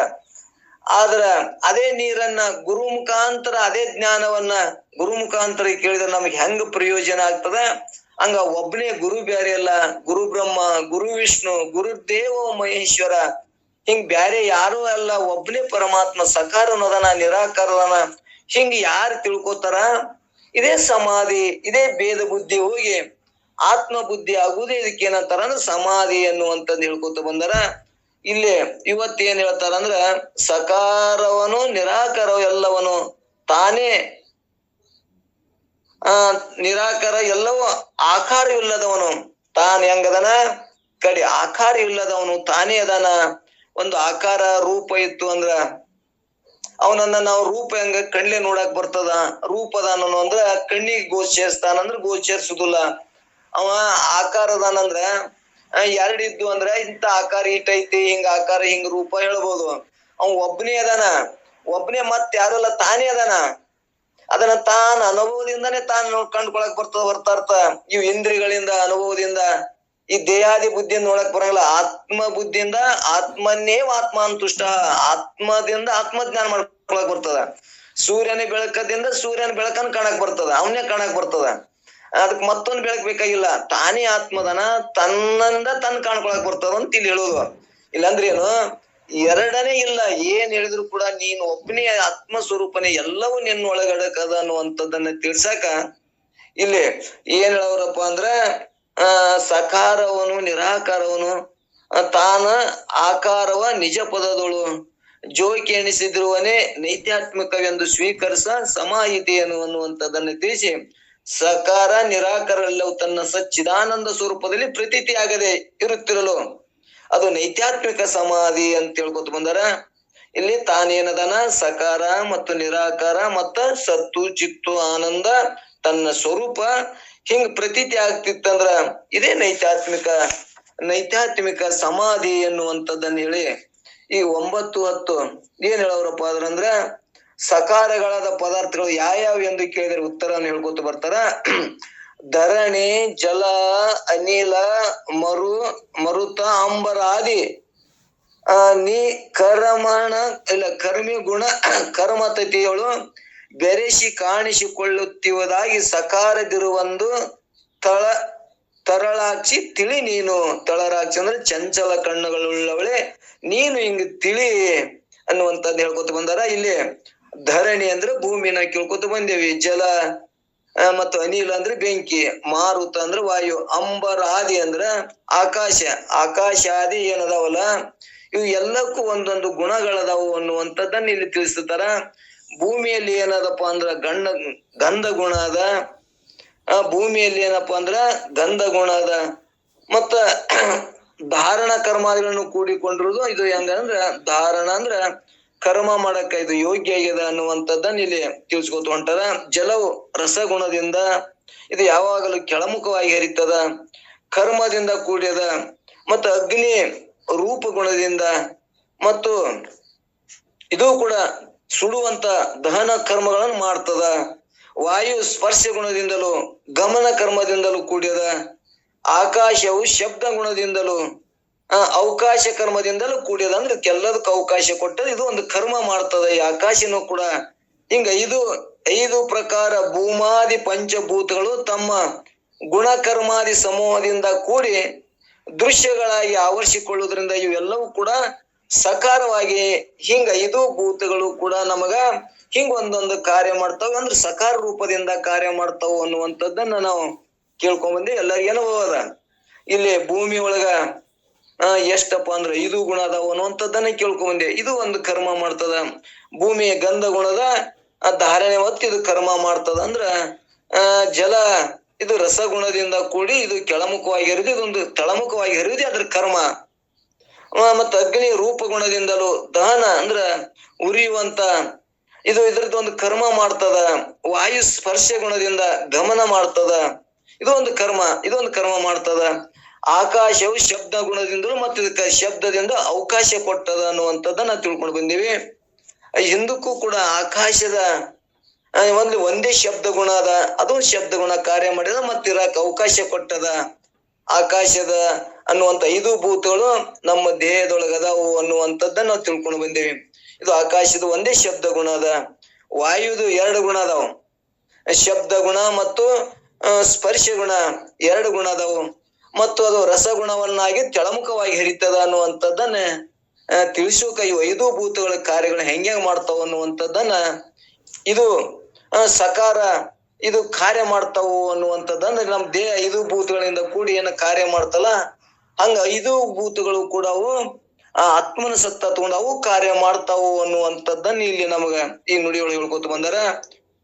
ಆದ್ರ ಅದೇ ನೀರನ್ನ ಗುರು ಮುಖಾಂತರ, ಅದೇ ಜ್ಞಾನವನ್ನ ಗುರು ಮುಖಾಂತರ ಕೇಳಿದ್ರೆ ನಮಗ್ ಹೆಂಗ ಪ್ರಯೋಜನ ಆಗ್ತದ. ಹಂಗ ಒಬ್ಬನೇ ಗುರು ಬ್ಯಾರೆ ಅಲ್ಲ, ಗುರು ಬ್ರಹ್ಮ, ಗುರು ವಿಷ್ಣು, ಗುರುದೇವ ಮಹೇಶ್ವರ, ಹಿಂಗ್ ಬ್ಯಾರೆ ಯಾರು ಅಲ್ಲ, ಒಬ್ಬನೇ ಪರಮಾತ್ಮ. ಸಕಾರನದನ, ನಿರಾಕಾರದನ. ಹಿಂಗ ಯಾರು ತಿಳ್ಕೊತಾರ, ಇದೇ ಸಮಾಧಿ, ಇದೇ ಭೇದ ಬುದ್ಧಿ ಹೋಗಿ ಆತ್ಮ ಬುದ್ಧಿ ಆಗುವುದೇ ಇದಕ್ಕೆ ಏನಂತಾರ ಅಂದ್ರೆ ಸಮಾಧಿ ಅನ್ನುವಂಥದ್ದು ಹೇಳ್ಕೊತ ಬಂದಾರ. ಇಲ್ಲಿ ಇವತ್ತೇನ್ ಹೇಳ್ತಾರ ಅಂದ್ರ ಸಕಾರವನು ನಿರಾಕಾರವ ಎಲ್ಲವನು ತಾನೇ, ನಿರಾಕಾರ ಎಲ್ಲವೂ ಆಕಾರವಿಲ್ಲದವನು ತಾನ್ ಹೆಂಗದನ, ಕಡೆ ಆಕಾರ ಇಲ್ಲದವನು ತಾನೇ ಅದಾನ. ಒಂದು ಆಕಾರ ರೂಪ ಇತ್ತು ಅಂದ್ರ ಅವನನ್ನ ನಾವು ರೂಪ ಹೆಂಗ ಕಣ್ಲೆ ನೋಡಕ್ ಬರ್ತದ, ರೂಪದಾನ ಅಂದ್ರ ಕಣ್ಣಿಗೆ ಗೋಚರಿಸ್ತಾನಂದ್ರ ಗೋಚರಿಸುದಿಲ್ಲ. ಅವ ಆಕಾರದಾನಂದ್ರ ಎರಡಿದ್ದು ಅಂದ್ರ ಇಂತ ಆಕಾರ ಇಟ್ಟೈತಿ, ಹಿಂಗ ಆಕಾರ ಹಿಂಗ ರೂಪ ಹೇಳ್ಬೋದು. ಅವ ಒಬ್ಬನೇ ಅದಾನ, ಒಬ್ಬನೇ ಮತ್ ಯಾರಲ್ಲ, ತಾನೇ ಅದಾನ. ಅದನ್ನ ತಾನ್ ಅನುಭವದಿಂದಾನೇ ತಾನು ಕಂಡ್ಕೊಳಕ್ ಬರ್ತದ ಹೊರ್ತಾರ್ಥ ಇವ್ ಇಂದ್ರಿಯಗಳಿಂದ ಅನುಭವದಿಂದ ಈ ದೇಹಾದಿ ಬುದ್ಧಿಯಿಂದ ನೋಡಕ್ ಬರಂಗಿಲ್ಲ. ಆತ್ಮ ಬುದ್ಧಿಯಿಂದ ಆತ್ಮನ್ನೇವ ಆತ್ಮಾಂತುಷ್ಟ, ಆತ್ಮದಿಂದ ಆತ್ಮಜ್ಞಾನ ಮಾಡ್ಕೊಳಕ್ ಬರ್ತದ. ಸೂರ್ಯನ ಬೆಳಕದಿಂದ ಸೂರ್ಯನ ಬೆಳಕನ್ನ ಕಾಣಕ್ ಬರ್ತದ, ಅವನೇ ಕಾಣಕ್ ಬರ್ತದ. ಅದಕ್ ಮತ್ತೊಂದ್ ಬೆಳಕ್ ಬೇಕಾಗಿಲ್ಲ, ತಾನೇ ಆತ್ಮದನ, ತನ್ನಿಂದ ತನ್ ಕಾಣ್ಕೊಳಕ್ ಬರ್ತದ ಅಂತ ಇಲ್ಲಿ ಹೇಳೋದು. ಇಲ್ಲಾಂದ್ರೆ ಏನು, ಎರಡನೇ ಇಲ್ಲ. ಏನ್ ಹೇಳಿದ್ರು ಕೂಡ ನೀನು ಒಬ್ಬನೇ ಆತ್ಮ ಸ್ವರೂಪನೇ, ಎಲ್ಲವೂ ನಿನ್ನ ಒಳಗಡಕದ ಅನ್ನುವಂಥದ್ದನ್ನ ತಿಳ್ಸಾಕ ಇಲ್ಲಿ ಏನ್ ಹೇಳವ್ರಪ್ಪ ಅಂದ್ರ ಸಕಾರವನು ನಿರಾಕಾರವನು ತಾನ ಆಕಾರವ ನಿಜ ಪದದೊಳು ಜೋಕಿ ಎಣಿಸಿದ್ರುವನೇ ನೈತ್ಯಾತ್ಮಕವೆಂದು ಸ್ವೀಕರಿಸ ಸಮಾಹಿತಿ ಅನ್ನುವಂಥದ್ದನ್ನ ತಿಳಿಸಿ ಸಕಾರ ನಿರಾಕಾರಲ್ಲವು ತನ್ನ ಸಚ್ಚಿದಾನಂದ ಸ್ವರೂಪದಲ್ಲಿ ಪ್ರತೀತಿ ಆಗದೆ ಇರುತ್ತಿರಲು ಅದು ನೈತ್ಯಾತ್ಮಿಕ ಸಮಾಧಿ ಅಂತ ಹೇಳ್ಕೊತ ಬಂದಾರ. ಇಲ್ಲಿ ತಾನೇನದನ ಸಕಾರ ಮತ್ತು ನಿರಾಕಾರ ಮತ್ತ ಸತ್ತು ಚಿತ್ತು ಆನಂದ ತನ್ನ ಸ್ವರೂಪ ಹಿಂಗ್ ಪ್ರತೀತಿ ಆಗ್ತಿತ್ತಂದ್ರ ಇದೇ ನೈತ್ಯಾತ್ಮಿಕ ಸಮಾಧಿ ಎನ್ನುವಂಥದ್ದನ್ನ ಹೇಳಿ ಈ 9, 10 ಏನ್ ಹೇಳವ್ರಪ್ಪ ಅಂದ್ರ ಸಕಾರಗಳಾದ ಪದಾರ್ಥಗಳು ಯಾವ್ಯಾವ ಎಂದು ಕೇಳಿದ್ರೆ ಉತ್ತರವನ್ನು ಹೇಳ್ಕೊತ ಬರ್ತಾರ. ಧರಣಿ, ಜಲ, ಅನಿಲ, ಮರುತ, ಅಂಬರ ಆದಿ ಕರ್ಮಿ ಗುಣ ಕರ್ಮತತಿಗಳು ಬೆರೆಸಿ ಕಾಣಿಸಿಕೊಳ್ಳುತ್ತಿರುವುದಾಗಿ ಸಕಾರದಿರುವಂದು ತರಳಾಕ್ಷಿ ತಿಳಿ ನೀನು. ತಳರಾಕ್ಷಿ ಅಂದ್ರೆ ಚಂಚಲ ಕಣ್ಣುಗಳುಳ್ಳವಳೆ ನೀನು ಹಿಂಗ್ ತಿಳಿ ಅನ್ನುವಂಥದ್ದು ಹೇಳ್ಕೊತ ಬಂದಾರ. ಇಲ್ಲಿ ಧರಣಿ ಅಂದ್ರೆ ಭೂಮಿನ ಕೇಳ್ಕೊತ ಬಂದೇವಿ, ಜಲ ಮತ್ತು ಅನಿಲ ಅಂದ್ರೆ ಬೆಂಕಿ, ಮಾರುತ ಅಂದ್ರೆ ವಾಯು, ಅಂಬರ ಆದಿ ಅಂದ್ರ ಆಕಾಶ ಆದಿ ಏನದಾವಲ್ಲ ಇವು ಎಲ್ಲಕ್ಕೂ ಒಂದೊಂದು ಗುಣಗಳದಾವು ಅನ್ನುವಂಥದ್ದನ್ನ ಇಲ್ಲಿ ತಿಳಿಸ್ತಾರ. ಭೂಮಿಯಲ್ಲಿ ಏನದಪ್ಪ ಅಂದ್ರ ಗಂಧ ಗುಣ ಅದ, ಭೂಮಿಯಲ್ಲಿ ಏನಪ್ಪಾ ಅಂದ್ರ ಗಂಧ ಗುಣ ಅದ. ಮತ್ತ ಧಾರಣ ಕರ್ಮಾದಿಗಳನ್ನು ಕೂಡಿಕೊಂಡಿರುವುದು ಇದು ಹೆಂಗಂದ್ರ ಧಾರಣ ಅಂದ್ರ ಕರ್ಮ ಮಾಡಕ ಇದು ಯೋಗ್ಯ ಆಗ್ಯದ ಅನ್ನುವಂಥದ್ದನ್ನ ಇಲ್ಲಿ ತಿಳಿಸ್ಕೊತ ಹೊಂಟಾರ. ಜಲವು ರಸಗುಣದಿಂದ ಇದು ಯಾವಾಗಲೂ ಕೆಳಮುಖವಾಗಿ ಹರಿತದ, ಕರ್ಮದಿಂದ ಕೂಡ್ಯದ. ಮತ್ತು ಅಗ್ನಿ ರೂಪ ಗುಣದಿಂದ ಮತ್ತು ಇದು ಕೂಡ ಸುಡುವಂತ ದಹನ ಕರ್ಮಗಳನ್ನು ಮಾಡ್ತದ. ವಾಯು ಸ್ಪರ್ಶ ಗುಣದಿಂದಲೂ ಗಮನ ಕರ್ಮದಿಂದಲೂ ಕೂಡ್ಯದ. ಆಕಾಶವು ಶಬ್ದ ಗುಣದಿಂದಲೂ ಅವಕಾಶ ಕರ್ಮದಿಂದಲೂ ಕೂಡ್ಯದ. ಅಂದ್ರೆ ಎಲ್ಲದಕ್ಕೂ ಅವಕಾಶ ಕೊಟ್ಟದ, ಇದು ಒಂದು ಕರ್ಮ ಮಾಡ್ತದ ಈ ಆಕಾಶನು ಕೂಡ. ಹಿಂಗ 5 ಪ್ರಕಾರ ಭೂಮಾದಿ ಪಂಚಭೂತಗಳು ತಮ್ಮ ಗುಣಕರ್ಮಾದಿ ಸಮೂಹದಿಂದ ಕೂಡಿ ದೃಶ್ಯಗಳಾಗಿ ಆವರಿಸಿಕೊಳ್ಳುವುದರಿಂದ ಇವೆಲ್ಲವೂ ಕೂಡ ಸಕಾರವಾಗಿ ಹಿಂಗ 5 ಭೂತಗಳು ಕೂಡ ನಮಗ ಹಿಂಗ ಒಂದೊಂದು ಕಾರ್ಯ ಮಾಡ್ತಾವ. ಅಂದ್ರೆ ಸಕಾರ ರೂಪದಿಂದ ಕಾರ್ಯ ಮಾಡ್ತಾವ ಅನ್ನುವಂಥದ್ದನ್ನ ನಾವು ಕೇಳ್ಕೊಂಡ್ ಬಂದಿ. ಎಲ್ಲರಿಗೇನು ಅನುಭವ ಅದ. ಇಲ್ಲಿ ಭೂಮಿ ಒಳಗ ಎಷ್ಟಪ್ಪ ಅಂದ್ರ 5 ಗುಣ ಅದಾವ ಅನ್ನುವಂಥದ್ದನ್ನ ಕೇಳ್ಕೊಂಡ್ ಬಂದೆ. ಇದು ಒಂದು ಕರ್ಮ ಮಾಡ್ತದ. ಭೂಮಿಯ ಗಂಧ ಗುಣದ ಧಾರಣೆ ಹೊತ್ತು ಇದು ಕರ್ಮ ಮಾಡ್ತದ. ಅಂದ್ರ ಜಲ ಇದು ರಸಗುಣದಿಂದ ಕೂಡಿ ಇದು ಕೆಳಮುಖವಾಗಿ ಹರಿದು ಇದೊಂದು ತಳಮುಖವಾಗಿ ಹರಿದು ಅದ್ರ ಕರ್ಮ. ಮತ್ತ ಅಗ್ನಿ ರೂಪ ಗುಣದಿಂದಲೂ ದಹನ ಅಂದ್ರ ಉರಿಯುವಂತ ಇದು ಇದ್ರದ್ದು ಒಂದು ಕರ್ಮ ಮಾಡ್ತದ. ವಾಯು ಸ್ಪರ್ಶ ಗುಣದಿಂದ ಗಮನ ಮಾಡ್ತದ, ಇದೊಂದು ಕರ್ಮ ಮಾಡ್ತದ. ಆಕಾಶವು ಶಬ್ದ ಗುಣದಿಂದಲೂ ಮತ್ತು ಇದಕ್ಕೆ ಶಬ್ದದಿಂದ ಅವಕಾಶ ಕೊಟ್ಟದ ಅನ್ನುವಂಥದ್ದನ್ನ ತಿಳ್ಕೊಂಡು ಬಂದೀವಿ. ಹಿಂದಕ್ಕೂ ಕೂಡ ಆಕಾಶದ ಒಂದೇ ಶಬ್ದ ಗುಣ ಅದ, ಅದು ಶಬ್ದ ಗುಣ ಕಾರ್ಯ ಮಾಡಿದ ಮತ್ತೆ ಇರಾಕ ಅವಕಾಶ ಕೊಟ್ಟದ. ಆಕಾಶದ ಅನ್ನುವಂತ 5 ಭೂತಗಳು ನಮ್ಮ ದೇಹದೊಳಗದಾವು ಅನ್ನುವಂಥದ್ದನ್ನ ನಾವು ತಿಳ್ಕೊಂಡು ಬಂದೇವಿ. ಇದು ಆಕಾಶದ ಒಂದೇ ಶಬ್ದ ಗುಣ ಅದ. ವಾಯುದು 2 ಗುಣ ಅದಾವು, ಶಬ್ದ ಗುಣ ಮತ್ತು ಸ್ಪರ್ಶ ಗುಣ 2 ಗುಣ ಅದಾವು. ಮತ್ತು ಅದು ರಸಗುಣವನ್ನಾಗಿ ಕೆಳಮುಖವಾಗಿ ಹರಿತದ ಅನ್ನುವಂಥದ್ದನ್ನ ತಿಳಿಸೋಕ ಇವು 5 ಭೂತಗಳ ಕಾರ್ಯಗಳು ಹೆಂಗ ಮಾಡ್ತಾವ ಅನ್ನುವಂಥದ್ದನ್ನ ಇದು ಸಕಾರ ಇದು ಕಾರ್ಯ ಮಾಡ್ತಾವು ಅನ್ನುವಂಥದ್ದನ್ನ ನಮ್ಮ ದೇಹ 5 ಭೂತಗಳಿಂದ ಕೂಡಿ ಏನ ಕಾರ್ಯ ಮಾಡ್ತಲ್ಲ ಹಂಗ 5 ಭೂತಗಳು ಕೂಡ ಅವು ಆತ್ಮನ ಸತ್ತ ತಗೊಂಡು ಅವು ಕಾರ್ಯ ಮಾಡ್ತಾವು ಅನ್ನುವಂಥದ್ದನ್ನ ಇಲ್ಲಿ ನಮಗ ಈ ನುಡಿಯೊಳಗೆ ಹೇಳ್ಕೊತ ಬಂದಾರ.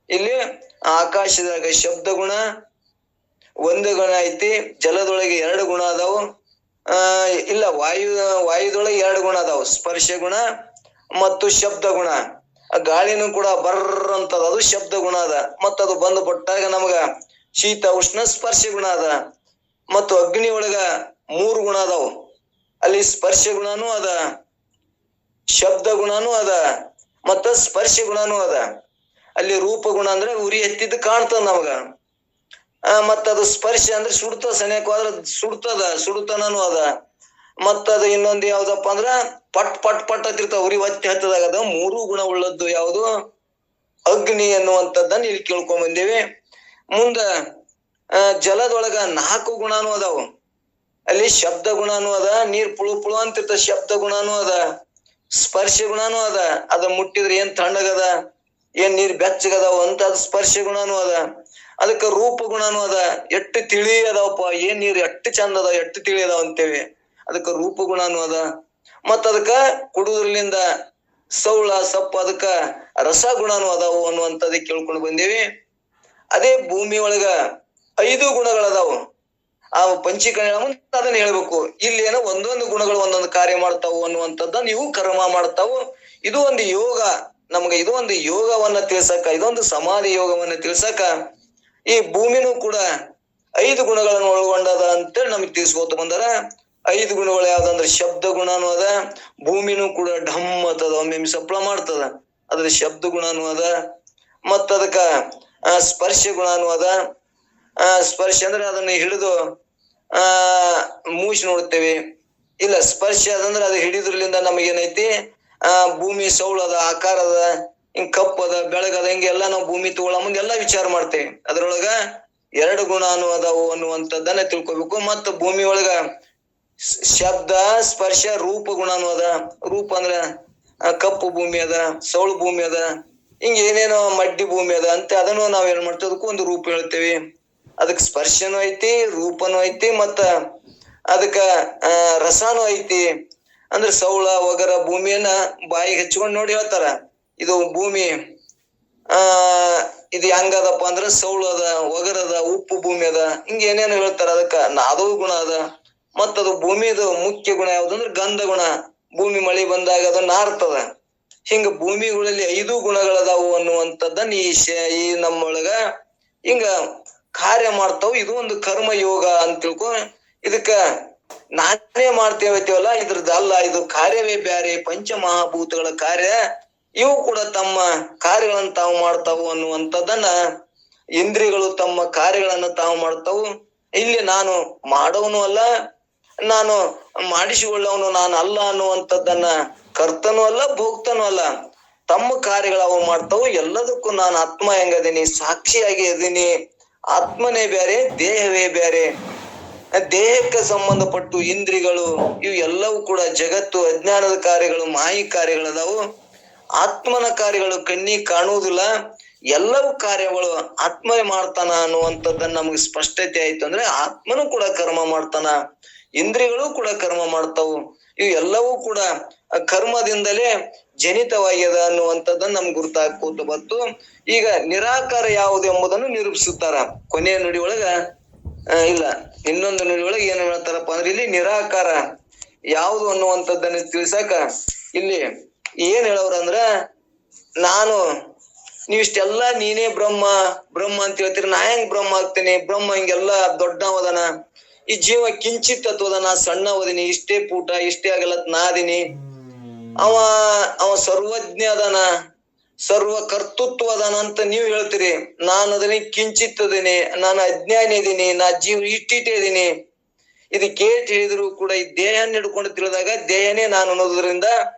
ಇಲ್ಲಿ ಆಕಾಶದಾಗ ಶಬ್ದ ಗುಣ 1 ಗುಣ ಐತಿ, ಜಲದೊಳಗೆ 2 ಗುಣ ಅದಾವು, ಇಲ್ಲ ವಾಯುದೊಳಗೆ 2 ಗುಣ ಅದಾವು, ಸ್ಪರ್ಶ ಗುಣ ಮತ್ತು ಶಬ್ದ ಗುಣ. ಗಾಳಿನೂ ಕೂಡ ಬರ್ರ ಅಂತದ, ಅದು ಶಬ್ದ ಗುಣ ಅದ. ಮತ್ತ ಅದು ಬಂದು ಬಟ್ಟಾಗ ನಮಗ ಶೀತ ಉಷ್ಣ ಸ್ಪರ್ಶ ಗುಣ ಅದ. ಮತ್ತು ಅಗ್ನಿ ಒಳಗ 3 ಗುಣ ಅದಾವು, ಅಲ್ಲಿ ಸ್ಪರ್ಶ ಗುಣನೂ ಅದ, ಶಬ್ದ ಗುಣನೂ ಅದ, ಮತ್ತ ಸ್ಪರ್ಶ ಗುಣನೂ ಅದ. ಅಲ್ಲಿ ರೂಪ ಗುಣ ಅಂದ್ರೆ ಉರಿ ಎತ್ತಿದ್ದು ಕಾಣ್ತದ ನಮಗ. ಮತ್ತದು ಸ್ಪರ್ಶ ಅಂದ್ರೆ ಸುಡ್ತದ, ಸನಿಯಕವಾದ್ರ ಸುಡುತನೂ ಅದ. ಮತ್ತದು ಇನ್ನೊಂದು ಯಾವ್ದಪ್ಪ ಅಂದ್ರ ಪಟ್ ಪಟ್ ಪಟ್ ಹತ್ತಿರ್ತಾವ, ಉರಿ ಒತ್ತಿ ಹತ್ತದಾಗ ಅದ. 3 ಗುಣ ಉಳ್ಳದ್ದು ಯಾವುದು? ಅಗ್ನಿ ಅನ್ನುವಂಥದ್ದನ್ನ ಇಲ್ಲಿ ಕೇಳ್ಕೊಂಡ್ ಬಂದೇವಿ. ಮುಂದ ಜಲದೊಳಗ 4 ಗುಣನೂ ಅದಾವು, ಅಲ್ಲಿ ಶಬ್ದ ಗುಣನೂ ಅದ, ನೀರ್ ಪುಳು ಅಂತಿರ್ತ ಶಬ್ದ ಗುಣನೂ ಅದ, ಸ್ಪರ್ಶ ಗುಣನೂ ಅದ, ಅದ ಮುಟ್ಟಿದ್ರೆ ಏನ್ ತಣ್ಣಗದ ಏನ್ ನೀರ್ ಬೆಚ್ಚಗದಾವ ಅಂತ ಅದ ಸ್ಪರ್ಶ ಗುಣನೂ ಅದ. ಅದಕ್ಕ ರೂಪ ಗುಣನೂ ಅದ, ಎಟ್ಟು ತಿಳಿ ಅದಾವಪ್ಪ, ಏನ್ ನೀರ್ ಎಟ್ಟು ಚಂದ ಅದಾವ ಎಟ್ಟು ತಿಳಿ ಅದಾವ ಅಂತೇವಿ, ಅದಕ್ಕ ರೂಪ ಗುಣನೂ ಅದ. ಮತ್ತ ಅದಕ್ಕ ಕುಡುದ್ರಲಿಂದ ಸೌಳ ಸಪ್ಪ ಅದಕ್ಕ ರಸ ಗುಣನೂ ಅದಾವು ಅನ್ನುವಂಥದ್ದು ಕೇಳ್ಕೊಂಡು ಬಂದೇವಿ. ಅದೇ ಭೂಮಿ ಒಳಗ 5 ಗುಣಗಳದಾವು. ಆ ಪಂಚೀಕರಣ ಮುಂದೆ ಅದನ್ನ ಹೇಳ್ಬೇಕು. ಇಲ್ಲಿ ಏನೋ ಒಂದೊಂದು ಗುಣಗಳು ಒಂದೊಂದು ಕಾರ್ಯ ಮಾಡ್ತಾವು ಅನ್ನುವಂಥದ್ದನ್ನ ನೀವು ಕರ್ಮ ಮಾಡ್ತಾವು. ಇದು ಒಂದು ಯೋಗ. ನಮ್ಗೆ ಇದು ಒಂದು ಯೋಗವನ್ನ ತಿಳ್ಸಕ, ಇದೊಂದು ಸಮಾಧಿ ಯೋಗವನ್ನ ತಿಳ್ಸಕ ಈ ಭೂಮಿನೂ ಕೂಡ 5 ಗುಣಗಳನ್ನು ಒಳಗೊಂಡದ ಅಂತೇಳಿ ನಮ್ಗೆ ತಿಳಿಸ್ಕೋತ ಬಂದಾರ. 5 ಗುಣಗಳು ಯಾವ್ದಂದ್ರೆ ಶಬ್ದ ಗುಣನೂ ಅದ. ಭೂಮಿನೂ ಕೂಡ ಢಮ್ ಅಂತದ, ಒಮ್ಮೆ ಸಪ್ಳ ಮಾಡ್ತದ, ಅದ್ರ ಶಬ್ದ ಗುಣನೂ ಅದ. ಮತ್ತ ಅದಕ್ಕ ಸ್ಪರ್ಶ ಗುಣನೂ ಅದ. ಸ್ಪರ್ಶ ಅಂದ್ರೆ ಅದನ್ನ ಹಿಡಿದು ಮೂಸಿ ನೋಡ್ತೇವೆ. ಇಲ್ಲ, ಸ್ಪರ್ಶ ಅದಂದ್ರೆ ಅದು ಹಿಡಿದ್ರಲಿಂದ ನಮಗೇನೈತಿ, ಭೂಮಿ ಸೌಳದ, ಆಕಾರದ, ಹಿಂಗ್ ಕಪ್ಪದ, ಬೆಳಗದ, ಹಿಂಗೆಲ್ಲಾ ನಾವು ಭೂಮಿ ತಗೊಳ ಮುಂದೆ ಎಲ್ಲಾ ವಿಚಾರ ಮಾಡ್ತೇವೆ. ಅದ್ರೊಳಗ 2 ಗುಣಾನು ಅದಾವು ಅನ್ನುವಂಥದ್ದನ್ನ ತಿಳ್ಕೊಬೇಕು. ಮತ್ತ ಭೂಮಿ ಒಳಗ ಶಬ್ದ, ಸ್ಪರ್ಶ, ರೂಪ ಗುಣಾನು ಅದ. ರೂಪ ಅಂದ್ರ ಕಪ್ಪು ಭೂಮಿ ಅದ, ಸೌಳು ಭೂಮಿ ಅದ, ಹಿಂಗ ಏನೇನೋ ಮಡ್ಡಿ ಭೂಮಿ ಅದ ಅಂತ ಅದನ್ನು ನಾವ್ ಏನ್ ಮಾಡ್ತೇವೆ, ಅದಕ್ಕೂ ಒಂದು ರೂಪ ಹೇಳ್ತೇವಿ. ಅದಕ್ ಸ್ಪರ್ಶನೂ ಐತಿ, ರೂಪನೂ ಐತಿ, ಮತ್ತ ಅದಕ್ಕ ರಸನೂ ಐತಿ. ಅಂದ್ರೆ ಸೌಳ ಒಗರ ಭೂಮಿಯನ್ನ ಬಾಯಿಗೆ ಹಚ್ಕೊಂಡ್ ನೋಡಿ ಹೇಳ್ತಾರ, ಇದು ಭೂಮಿ ಇದು ಹೆಂಗದಪ್ಪ ಅಂದ್ರ ಸೌಳು ಅದ, ಒಗರದ, ಉಪ್ಪು ಭೂಮಿ ಅದ, ಹಿಂಗ ಏನೇನು ಹೇಳ್ತಾರ. ಅದಕ್ಕ ಅದು ಗುಣ ಅದ. ಮತ್ತದು ಭೂಮಿದು ಮುಖ್ಯ ಗುಣ ಯಾವ್ದಂದ್ರ ಗಂಧ ಗುಣ. ಭೂಮಿ ಮಳಿ ಬಂದಾಗ ಅದು ನಾರ್ತದ. ಹಿಂಗ ಭೂಮಿಗಳಲ್ಲಿ 5 ಗುಣಗಳದಾವು ಅನ್ನುವಂಥದ್ದನ್ನ ಈ ನಮ್ಮೊಳಗ ಹಿಂಗ ಕಾರ್ಯ ಮಾಡ್ತಾವ. ಇದು ಒಂದು ಕರ್ಮ ಯೋಗ ಅಂತ ತಿಳ್ಕೊ. ಇದಕ್ಕ ನಾನೇ ಮಾಡ್ತೇವಲ್ಲ, ಇದ್ರದ್ದಲ್ಲ, ಇದು ಕಾರ್ಯವೇ ಬ್ಯಾರೆ. ಪಂಚಮಹಾಭೂತಗಳ ಕಾರ್ಯ ಇವು ಕೂಡ ತಮ್ಮ ಕಾರ್ಯಗಳನ್ನ ತಾವು ಮಾಡ್ತಾವು ಅನ್ನುವಂಥದ್ದನ್ನ, ಇಂದ್ರಿಯಗಳು ತಮ್ಮ ಕಾರ್ಯಗಳನ್ನ ತಾವು ಮಾಡ್ತಾವು. ಇಲ್ಲಿ ನಾನು ಮಾಡೋನು ಅಲ್ಲ, ನಾನು ಮಾಡಿಸಿಕೊಳ್ಳವನು ನಾನು ಅಲ್ಲ ಅನ್ನುವಂಥದ್ದನ್ನ, ಕರ್ತನೂ ಅಲ್ಲ, ಭೋಕ್ತನೂ ಅಲ್ಲ, ತಮ್ಮ ಕಾರ್ಯಗಳು ಅವು ಮಾಡ್ತಾವು. ಎಲ್ಲದಕ್ಕೂ ನಾನು ಆತ್ಮ ಹೆಂಗದೀನಿ, ಸಾಕ್ಷಿಯಾಗಿ ಇದೀನಿ. ಆತ್ಮನೇ ಬೇರೆ, ದೇಹವೇ ಬೇರೆ. ದೇಹಕ್ಕೆ ಸಂಬಂಧಪಟ್ಟು ಇಂದ್ರಿಗಳು ಇವು ಎಲ್ಲವೂ ಕೂಡ ಜಗತ್ತು, ಅಜ್ಞಾನದ ಕಾರ್ಯಗಳು, ಮಾಯಿ ಕಾರ್ಯಗಳದಾವು. ಆತ್ಮನ ಕಾರ್ಯಗಳು ಕಣ್ಣಿಗೆ ಕಾಣುವುದಿಲ್ಲ. ಎಲ್ಲವೂ ಕಾರ್ಯಗಳು ಆತ್ಮವೇ ಮಾಡ್ತಾನ ಅನ್ನುವಂಥದ್ದನ್ನ ನಮ್ಗೆ ಸ್ಪಷ್ಟತೆ ಆಯ್ತು ಅಂದ್ರೆ, ಆತ್ಮನು ಕೂಡ ಕರ್ಮ ಮಾಡ್ತಾನ, ಇಂದ್ರಿಯಗಳು ಕೂಡ ಕರ್ಮ ಮಾಡ್ತಾವು. ಇವು ಎಲ್ಲವೂ ಕೂಡ ಕರ್ಮದಿಂದಲೇ ಜನಿತವಾಗ್ಯದ ಅನ್ನುವಂಥದ್ದನ್ನ ನಮ್ಗೆ ಗುರ್ತಾಕೋತ ಬಂತು. ಈಗ ನಿರಾಕಾರ ಯಾವುದು ಎಂಬುದನ್ನು ನಿರೂಪಿಸುತ್ತಾರ ಕೊನೆಯ ನುಡಿ ಒಳಗ. ಇಲ್ಲ, ಇನ್ನೊಂದು ನುಡಿ ಒಳಗೆ ಏನ್ ಹೇಳ್ತಾರಪ್ಪ ಅಂದ್ರೆ, ಇಲ್ಲಿ ನಿರಾಕಾರ ಯಾವುದು ಅನ್ನುವಂಥದ್ದನ್ನ ತಿಳ್ಸಕ ಇಲ್ಲಿ ಏನ್ ಹೇಳವ್ರಂದ್ರ, ನೀವಿಷ್ಟೆಲ್ಲ ನೀನೇ ಬ್ರಹ್ಮ ಬ್ರಹ್ಮ ಅಂತ ಹೇಳ್ತೀರಿ, ನಾ ಹೆಂಗ್ ಬ್ರಹ್ಮ ಆಗ್ತೇನೆ? ಬ್ರಹ್ಮ ಹಿಂಗೆಲ್ಲಾ ದೊಡ್ಡವದನ, ಈ ಜೀವ ಕಿಂಚಿತ್ ತತ್ವದನ, ಸಣ್ಣವದಿನಿ, ಇಷ್ಟೇ ಪೂಟ, ಇಷ್ಟೇ ಆಗಲತ್ ನಾದಿನಿ. ಅವ ಸರ್ವಜ್ಞ ಅದನ, ಸರ್ವ ಕರ್ತೃತ್ವ ಅದಾನ ಅಂತ ನೀವು ಹೇಳ್ತೀರಿ. ನಾನು ಅದನ್ನ ಕಿಂಚಿತ್ ಅದೀನಿ, ನಾನು ಅಜ್ಞಾನಿ ಇದೀನಿ, ನಾ ಜೀವ ಇಷ್ಟಿಟ್ಟೇ ಇದೀನಿ. ಇದು ಕೇಟ್ ಹೇಳಿದ್ರು ಕೂಡ ಈ ದೇಹನ ಹಿಡ್ಕೊಂಡು ತಿಳಿದಾಗ ದೇಹನೇ ನಾನು ಅನ್ನೋದ್ರಿಂದ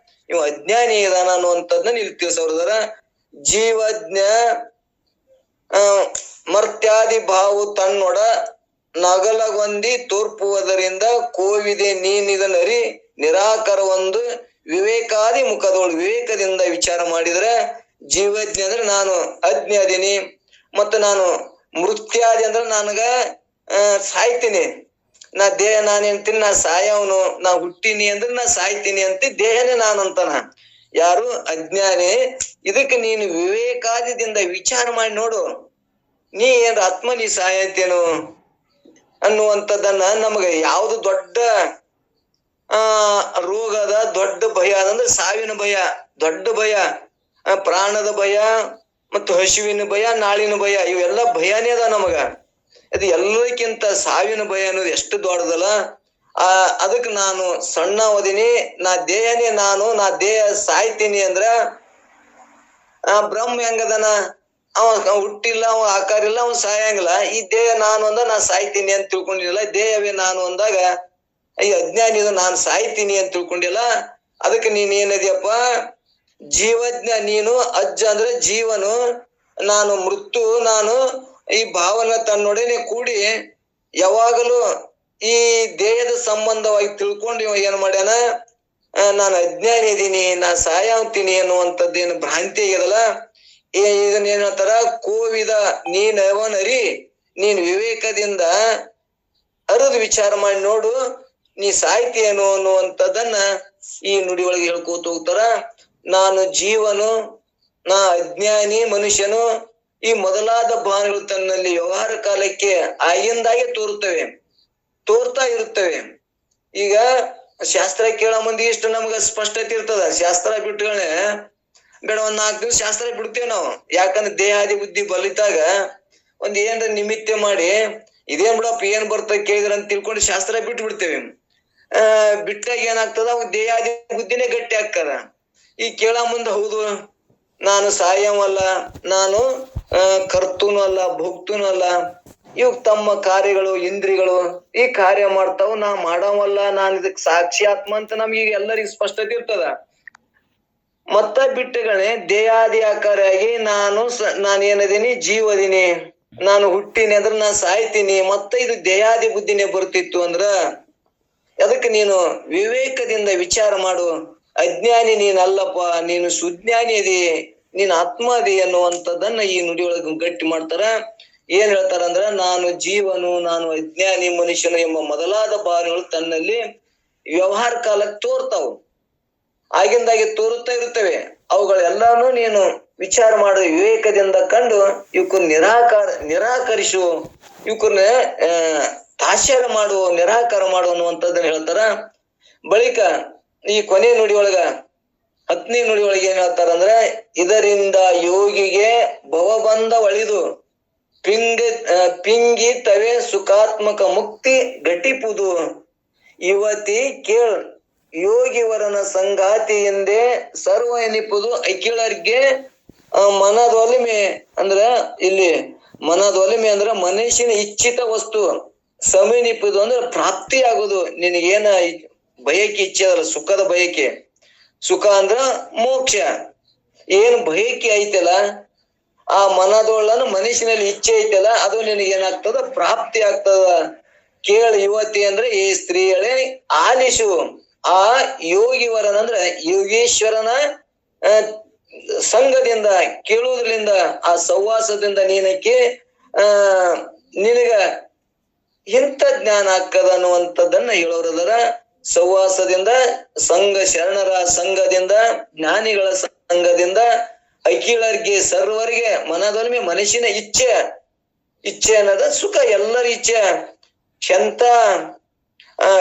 ಇವ ಅಜ್ಞಾನಿ ಇದಾನ ಅನ್ನುವಂಥದ್ದನ್ನ ಇಲ್ಲಿ ತಿಳಿಸೋರ್ದಾರ. ಜೀವಜ್ಞ ಮರ್ತ್ಯಾದಿ ಭಾವು ತನ್ನೊಡ ನಗಲಗೊಂದಿ ತೋರ್ಪುವುದರಿಂದ ಕೋವಿದೆ ನೀನಿದನರಿ ನಿರಾಕಾರ ಒಂದು ವಿವೇಕಾದಿ ಮುಖದೋಳು. ವಿವೇಕದಿಂದ ವಿಚಾರ ಮಾಡಿದ್ರೆ ಜೀವಜ್ಞ ಅಂದ್ರೆ ನಾನು ಅಜ್ಞ ಅದೀನಿ, ಮತ್ತ ನಾನು ಮೃತ್ಯಾದಿ ಅಂದ್ರೆ ನನಗ ಸಾಯ್ತೀನಿ. ನಾ ದೇಹ ನಾನೇಂತೀನಿ, ನಾ ಸಾಯವನು, ನಾ ಹುಟ್ಟಿನಿ ಅಂದ್ರೆ ನಾ ಸಾಯ್ತೀನಿ ಅಂತ ದೇಹನೇ ನಾನು ಅಂತಾನ. ಯಾರು? ಅಜ್ಞಾನಿ. ಇದಕ್ಕೆ ನೀನು ವಿವೇಕಾದಿದಿಂದ ವಿಚಾರ ಮಾಡಿ ನೋಡು, ನೀ ಏನ್ ಆತ್ಮ ನೀ ಸಾಯತೇನು ಅನ್ನುವಂಥದ್ದನ್ನ ನಮ್ಗೆ ಯಾವ್ದು ದೊಡ್ಡ ರೋಗದ ದೊಡ್ಡ ಭಯ ಅದಂದ್ರೆ ಸಾವಿನ ಭಯ, ದೊಡ್ಡ ಭಯ, ಪ್ರಾಣದ ಭಯ ಮತ್ತು ಹಸಿವಿನ ಭಯ, ನಾಳಿನ ಭಯ, ಇವೆಲ್ಲ ಭಯನೇ ಅದ ನಮಗ. ಅದು ಎಲ್ಲದಕ್ಕಿಂತ ಸಾವಿನ ಭಯ ಅನ್ನೋದು ಎಷ್ಟು ದೊಡ್ಡದಲ್ಲ. ಅದಕ್ಕೆ ನಾನು ಸಣ್ಣವದಿನಿ, ನಾ ದೇಹನೇ ನಾನು, ನಾ ದೇಹ ಸಾಯ್ತೀನಿ ಅಂದ್ರ ಬ್ರಹ್ಮ ಹೆಂಗದನ? ಅವ ಹುಟ್ಟಿಲ್ಲ, ಅವ ಆಕಾರ ಇಲ್ಲ, ಅವ ಸಾಯಂಗಿಲ್ಲ. ಈ ದೇಹ ನಾನು ಅಂದ ನಾ ಸಾಯ್ತೀನಿ ಅಂತ ತಿಳ್ಕೊಂಡಿಲ್ಲ. ದೇಹವೇ ನಾನು ಅಂದಾಗ ಈ ಅಜ್ಞಾನಿ ನಾನು ಸಾಯ್ತೀನಿ ಅಂತ ತಿಳ್ಕೊಂಡಿಲ್ಲ. ಅದಕ್ಕೆ ನೀನ್ ಏನದಿಯಪ್ಪ? ಜೀವಜ್ಞ ನೀನು. ಅಜ್ಜ ಅಂದ್ರೆ ಜೀವನು, ನಾನು ಮೃತ್ಯು, ನಾನು ಈ ಭಾವನೆ ತನ್ನೊಡನೆ ಕೂಡಿ ಯಾವಾಗಲೂ ಈ ದೇಹದ ಸಂಬಂಧವಾಗಿ ತಿಳ್ಕೊಂಡು ಇವ ಏನ್ ಮಾಡ್ಯಾನ, ನಾನು ಅಜ್ಞಾನಿ ಇದೀನಿ, ನಾ ಸಾಯ್ತೀನಿ ಅನ್ನುವಂಥದ್ದೇನು ಭ್ರಾಂತಿ ಆಗ್ಯದಲ್ಲ. ಇದನ್ನ ಏನ್ ಹೇಳ್ತಾರ? ಕೋವಿದ ನೀನವನರಿ, ನೀನ್ ವಿವೇಕದಿಂದ ಅರಿದು ವಿಚಾರ ಮಾಡಿ ನೋಡು, ನೀ ಸಾಯ್ತೀಯೇನು ಅನ್ನುವಂಥದ್ದನ್ನ ಈ ನುಡಿ ಒಳಗೆ ಹೇಳ್ಕೋತ ಹೋಗ್ತಾರ. ನಾನು ಜೀವನು, ನಾ ಅಜ್ಞಾನಿ ಮನುಷ್ಯನು, ಈ ಮೊದಲಾದ ಭಾವನೆಗಳು ತನ್ನಲ್ಲಿ ವ್ಯವಹಾರ ಕಾಲಕ್ಕೆ ಆಗಿಂದಾಗೆ ತೋರ್ತಾ ಇರುತ್ತವೆ. ಈಗ ಶಾಸ್ತ್ರ ಕೇಳೋ ಮಂದಿ ಇಷ್ಟು ನಮ್ಗ ಸ್ಪಷ್ಟತೆ ಇರ್ತದ. ಶಾಸ್ತ್ರ ಬಿಟ್ಟುಗಳೇ ಬೇಡ, ಒಂದ್ 4 ದಿವಸ ಶಾಸ್ತ್ರ ಬಿಡ್ತೇವೆ ನಾವು. ಯಾಕಂದ್ರೆ ದೇಹಾದಿ ಬುದ್ಧಿ ಬಲಿತಾಗ ಒಂದ್ ಏನ್ರ ನಿಮಿತ್ತ ಮಾಡಿ ಇದೇನ್ ಬಿಡಪ್ಪ ಏನ್ ಬರ್ತ ಕೇಳಿದ್ರ ಅಂತ ತಿಳ್ಕೊಂಡು ಶಾಸ್ತ್ರ ಬಿಟ್ಟು ಬಿಡ್ತೇವೆ. ಬಿಟ್ಟಾಗ ಏನಾಗ್ತದ, ಅವ್ ದೇಹಾದಿ ಬುದ್ಧಿನೇ ಗಟ್ಟಿ ಆಗ್ತದ. ಈ ಕೇಳ ಮುಂದೆ ಹೌದು ನಾನು ಸಾಯವಲ್ಲ, ನಾನು ಕರ್ತೂನು ಅಲ್ಲ, ಭೋಕ್ತೂನು ಅಲ್ಲ, ಇವ್ ತಮ್ಮ ಕಾರ್ಯಗಳು ಇಂದ್ರಿಗಳು ಈ ಕಾರ್ಯ ಮಾಡ್ತಾವ, ನಾ ಮಾಡವಲ್ಲ, ನಾನು ಇದಕ್ ಸಾಕ್ಷಿ ಆತ್ಮ ಅಂತ ನಮ್ಗೆ ಎಲ್ಲರಿಗೂ ಸ್ಪಷ್ಟತೆ ಇರ್ತದ. ಮತ್ತ ಬಿಟ್ಟುಗಳೇ ದೇಹಾದಿ ಆಕಾರಾಗಿ ನಾನು ಏನದೀನಿ, ಜೀವದೀನಿ, ನಾನು ಹುಟ್ಟಿನಿ ಅಂದ್ರೆ ನಾನು ಸಾಯ್ತೀನಿ. ಮತ್ತೆ ಇದು ದೇಹಾದಿ ಬುದ್ಧಿನೇ ಬರ್ತಿತ್ತು ಅಂದ್ರ ಅದಕ್ಕೆ ನೀನು ವಿವೇಕದಿಂದ ವಿಚಾರ ಮಾಡು. ಅಜ್ಞಾನಿ ನೀನಲ್ಲಪ್ಪ, ನೀನು ಸುಜ್ಞಾನಿ ಅದಿ, ನೀನ್ ಆತ್ಮ ಅದಿ ಅನ್ನುವಂಥದ್ದನ್ನ ಈ ನುಡಿಯೊಳಗ ಗಟ್ಟಿ ಮಾಡ್ತಾರ. ಏನ್ ಹೇಳ್ತಾರಂದ್ರ, ನಾನು ಜೀವನು, ನಾನು ಅಜ್ಞಾನಿ ಮನುಷ್ಯನು ಎಂಬ ಮೊದಲಾದ ಭಾವನೆಗಳು ತನ್ನಲ್ಲಿ ವ್ಯವಹಾರ ಕಾಲಕ್ಕೆ ತೋರ್ತಾವು, ಆಗಿಂದಾಗೆ ತೋರುತ್ತಾ ಇರುತ್ತವೆ. ಅವುಗಳೆಲ್ಲಾನು ನೀನು ವಿಚಾರ ಮಾಡು, ವಿವೇಕದಿಂದ ಕಂಡು ಇವಕ್ಕನ್ನ ನಿರಾಕರಿಸು, ಇವಕ್ಕನ್ನ ತಾಶ್ಚರ್ಯ ಮಾಡು, ನಿರಾಕಾರ ಮಾಡು ಅನ್ನುವಂಥದ್ದನ್ನ ಹೇಳ್ತಾರ. ಬಳಿಕ ಈ ಕೊನೆ ನುಡಿಯೊಳಗ 10ನೇ ನುಡಿಯೊಳಗೆ ಏನ್ ಹೇಳ್ತಾರಂದ್ರೆ, ಇದರಿಂದ ಯೋಗಿಗೆ ಭವಬಂಧ ಒಳಿದು ಪಿಂಗಿ ತವೆ ಸುಖಾತ್ಮಕ ಮುಕ್ತಿ ಘಟಿಪುದು. ಯುವತಿ ಕೇಳ್ ಯೋಗಿವರನ ಸಂಗಾತಿ ಎಂದೇ ಸರ್ವ ಎನಿಪುದು. ಅಖಿಳರ್ಗೆ ಮನದೊಲಿಮೆ ಅಂದ್ರ, ಇಲ್ಲಿ ಮನದೊಲಿಮೆ ಅಂದ್ರ ಮನುಷ್ಯನ ಇಚ್ಛಿತ ವಸ್ತು, ಸಮೀನಿಪುದು ಅಂದ್ರೆ ಪ್ರಾಪ್ತಿ ಆಗುದು. ನಿನಗೇನ ಬಯಕೆ ಇಚ್ಛೆ ಅದಲ್ಲ, ಸುಖದ ಬಯಕೆ, ಸುಖ ಅಂದ್ರ ಮೋಕ್ಷ, ಏನ್ ಬಯಕೆ ಐತಲ್ಲ ಆ ಮನದೊಳನ ಮನುಷ್ಯನಲ್ಲಿ ಇಚ್ಛೆ ಐತಲ್ಲ ಅದು ನಿನಗೇನಾಗ್ತದ, ಪ್ರಾಪ್ತಿ ಆಗ್ತದ. ಕೇಳ ಯುವತಿ ಅಂದ್ರೆ ಈ ಸ್ತ್ರೀಯಳೇ ಆಲಿಸು. ಆ ಯೋಗಿವರನ ಅಂದ್ರ ಯೋಗೇಶ್ವರನ ಸಂಘದಿಂದ ಕೇಳುವುದ್ರಿಂದ, ಆ ಸಹವಾಸದಿಂದ ನೀನಕ್ಕೆ ನಿನಗ ಇಂಥ ಜ್ಞಾನ ಆಗ್ತದ ಅನ್ನುವಂಥದ್ದನ್ನ ಹೇಳೋರದರ. ಸಹವಾಸದಿಂದ, ಶರಣರ ಸಂಘದಿಂದ, ಜ್ಞಾನಿಗಳ ಸಂಘದಿಂದ ಅಖಿಳರಿಗೆ ಸರ್ವರಿಗೆ ಮನದೊಲಿಮೆ ಮನುಷ್ಯನ ಇಚ್ಛೆ ಅನ್ನೋದ ಸುಖ, ಎಲ್ಲರ ಇಚ್ಛೆ. ಎಂತ